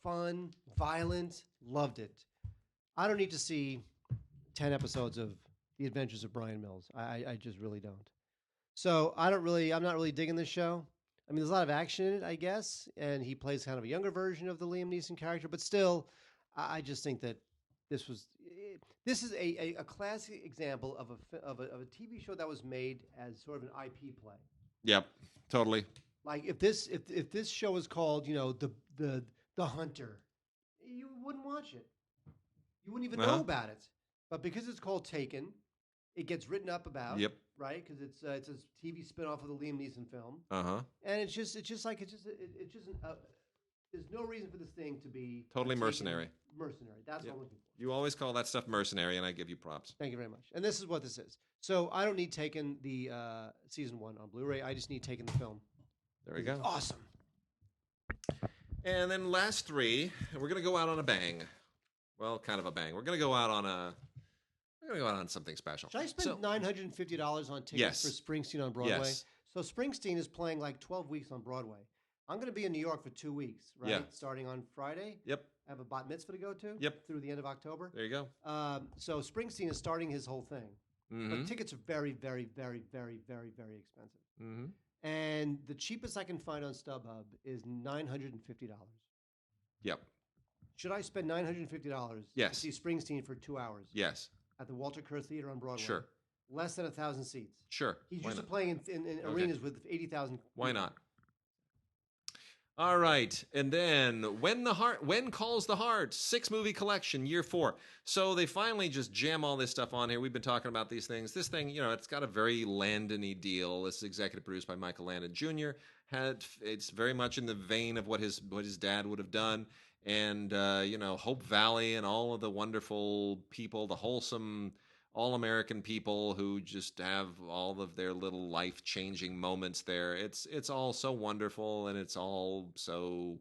fun, violent. Loved it. I don't need to see 10 episodes of The Adventures of Brian Mills. I just really don't. So I'm not really digging this show. I mean, there's a lot of action in it, I guess, and he plays kind of a younger version of the Liam Neeson character, but still, I just think that this is a classic example of a TV show that was made as sort of an IP play. Yep, totally. Like if this show was called, the Hunter, you wouldn't watch it. You wouldn't even know about it. But because it's called Taken, it gets written up about. Yep. Right, because it's a TV spinoff of the Liam Neeson film. And it's just there's no reason for this thing to be totally mercenary. Mercenary. That's what I'm looking for. You always call that stuff mercenary, and I give you props. Thank you very much. And this is what this is. So I don't need Taken the season 1 on Blu-ray. I just need Taken the film. There we go. Awesome. And then last three, we're gonna go out on a bang. Well, kind of a bang. We're gonna go out on something special. Should I spend $950 on tickets for Springsteen on Broadway? Yes. So Springsteen is playing like 12 weeks on Broadway. I'm going to be in New York for 2 weeks, right? Yeah. Starting on Friday. Yep. I have a bat mitzvah to go to. Yep. Through the end of October. There you go. So Springsteen is starting his whole thing. Mm-hmm. But tickets are very, very, very, very, very, very expensive. Mm-hmm. And the cheapest I can find on StubHub is $950. Yep. Should I spend $950 Yes. to see Springsteen for 2 hours? Yes. At the Walter Kerr Theater on Broadway? Sure. Less than 1,000 seats. Sure. He's used to playing in arenas with 80,000. Why not? All right, and then When Calls the Heart, 6-movie collection, year 4. So they finally just jam all this stuff on here. We've been talking about these things. This thing, it's got a very Landon-y deal. It's executive produced by Michael Landon Jr. It's very much in the vein of what his dad would have done, and Hope Valley and all of the wonderful people, the wholesome all-American people who just have all of their little life-changing moments there. It's all so wonderful, and it's all so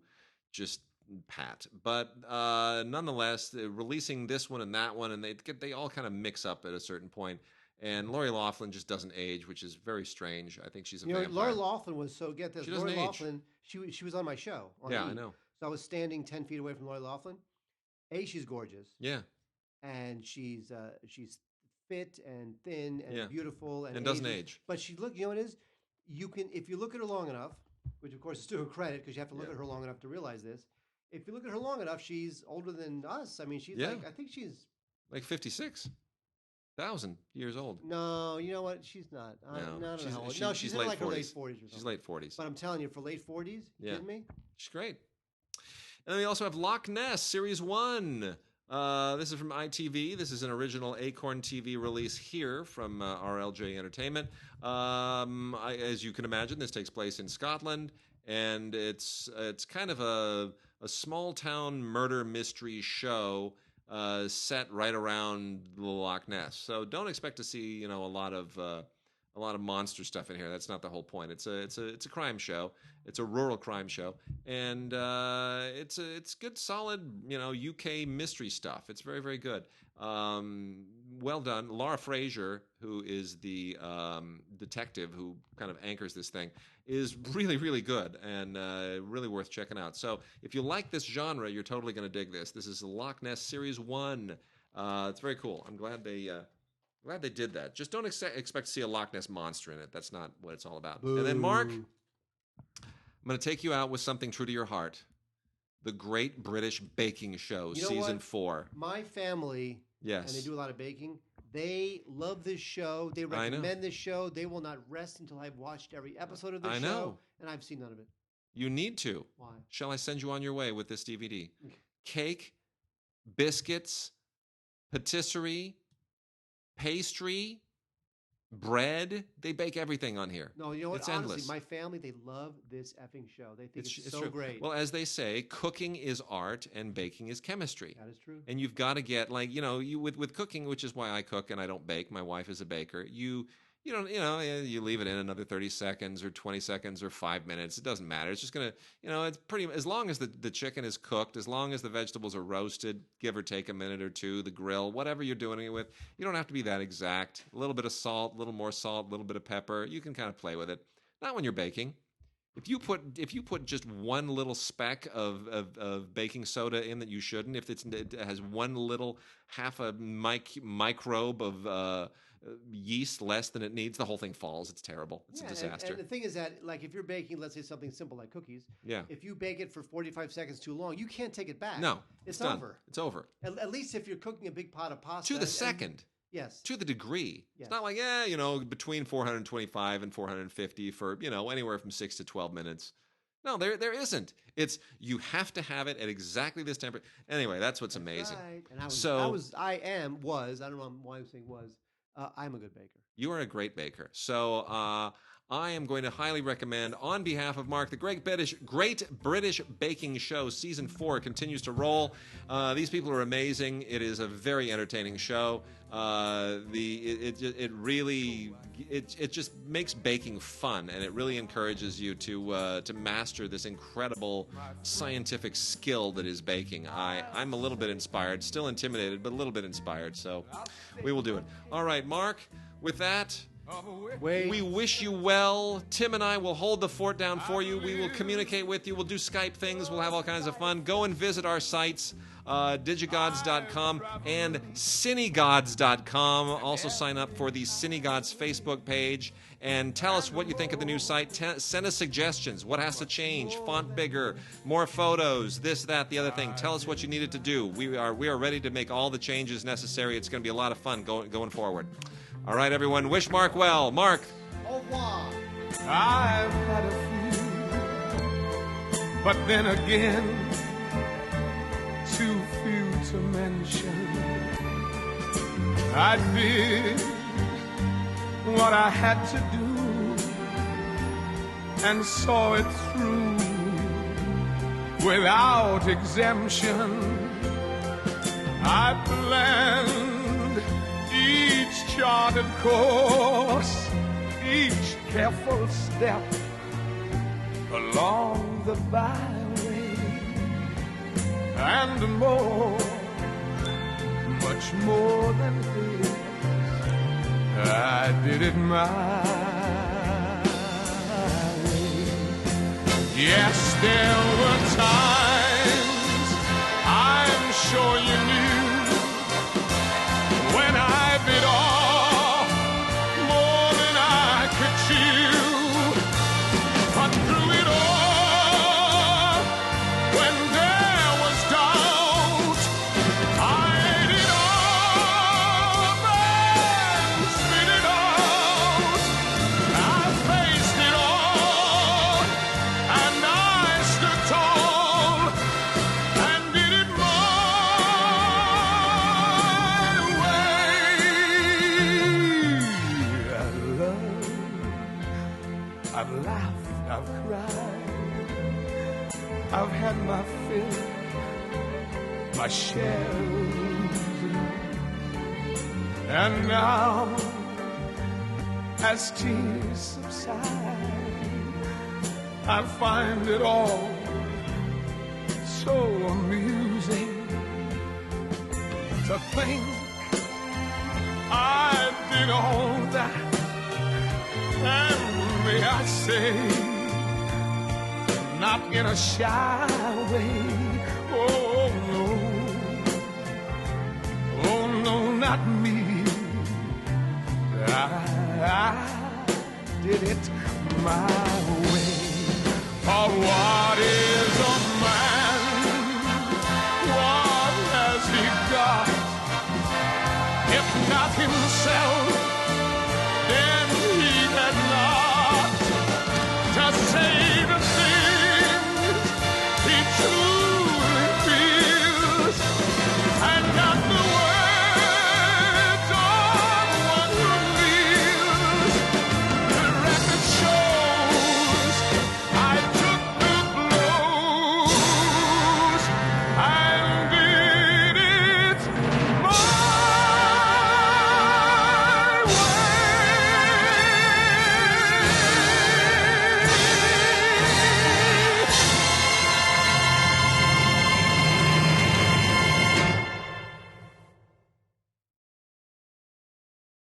just pat. But nonetheless, releasing this one and that one, and they all kind of mix up at a certain point. And Lori Loughlin just doesn't age, which is very strange. I think she's a vampire. Lori Loughlin was so get this. She doesn't Lori age. Loughlin, she was on my show. I know. So I was standing 10 feet away from Lori Loughlin. She's gorgeous. Yeah. And she's fit and thin and beautiful and doesn't age. But you know what it is? You can, if you look at her long enough, which of course is to her credit because you have to look at her long enough to realize this. If you look at her long enough, she's older than us. I mean, she's I think she's like 56,000 years old. No, you know what? She's not. No, she's in like her late 40s or something. She's late 40s. But I'm telling you, for late 40s, you kidding me? She's great. And then we also have Loch Ness, Series 1. This is from ITV. This is an original Acorn TV release here from RLJ Entertainment. As you can imagine, this takes place in Scotland, and it's kind of a small town murder mystery show set right around the Loch Ness. So don't expect to see a lot of monster stuff in here. That's not the whole point. It's a crime show. It's a rural crime show, and it's good, solid UK mystery stuff. It's very, very good. Well done. Laura Fraser, who is the detective who kind of anchors this thing, is really, really good and really worth checking out. So if you like this genre, you're totally going to dig this. This is the Loch Ness Series 1. It's very cool. I'm glad they did that. Just don't expect to see a Loch Ness monster in it. That's not what it's all about. Boo. And then, Mark, I'm going to take you out with something true to your heart. The Great British Baking Show, You know season what? 4. My family, Yes. and they do a lot of baking, they love this show. They I know. recommend this show. They will not rest until I've watched every episode of this I show. know. And I've seen none of it. You need to. Why? Shall I send you on your way with this DVD? Cake, biscuits, patisserie, pastry, bread. They bake everything on here. No, you know what? It's Honestly, endless. my family, they love this effing show. They think it's so true. great. Well, as they say, cooking is art and baking is chemistry. That is true. And you've got to get, like, you know, you with cooking, which is why I cook and I don't bake. My wife is a baker. You leave it in another 30 seconds or 20 seconds or 5 minutes. It doesn't matter. It's just going to, it's pretty, as long as the chicken is cooked, as long as the vegetables are roasted, give or take a minute or two, the grill, whatever you're doing it with, you don't have to be that exact. A little bit of salt, a little more salt, a little bit of pepper. You can kind of play with it. Not when you're baking. If you put just one little speck of baking soda in that you shouldn't, if it has one little half a microbe of yeast less than it needs, the whole thing falls. It's terrible. It's a disaster. And the thing is that, like, if you're baking, let's say something simple like cookies, if you bake it for 45 seconds too long, you can't take it back. No, it's done. over. It's over. At least if you're cooking a big pot of pasta. To the second. Yes. To the degree. Yes. It's not like, between 425 and 450 for, anywhere from 6 to 12 minutes. No, there isn't. It's, you have to have it at exactly this temperature. Anyway, that's what's amazing. Right. And I don't know why I'm saying was, I'm a good baker. You are a great baker. So I am going to highly recommend, on behalf of Mark, the Great British Baking Show. Season 4 continues to roll. These people are amazing. It is a very entertaining show. It really just makes baking fun, and it really encourages you to master this incredible scientific skill that is baking. I'm a little bit inspired, still intimidated, but a little bit inspired. So we will do it. All right, Mark. With that, we wish you well. Tim and I will hold the fort down for you. We will communicate with you. We'll do Skype things. We'll have all kinds of fun. Go and visit our sites, DigiGods.com and CineGods.com. Also sign up for the CineGods Facebook page and tell us what you think of the new site. Send us suggestions. What has to change? Font bigger, more photos, this, that, the other thing. Tell us what you needed to do. We are ready to make all the changes necessary. It's going to be a lot of fun going forward. All right, everyone. Wish Mark well. Mark. Au revoir. I've had a few, but then again, too few to mention. I did what I had to do and saw it through without exemption. I planned each charted course, each careful step along the byway, and more, much more than this, I did it my way. Yes, there were times, I'm sure you knew, when I bit off more than I could chew. But through it all, when there was doubt, I ate it up and spit it out. I faced it all, and I stood tall and did it my I've laughed, I've cried, I've had my fill, my share of losing. And now, as tears subside, I find it all so amusing to think I did all that. And may I say, not in a shy way. Oh no, not me. I did it my way. For why?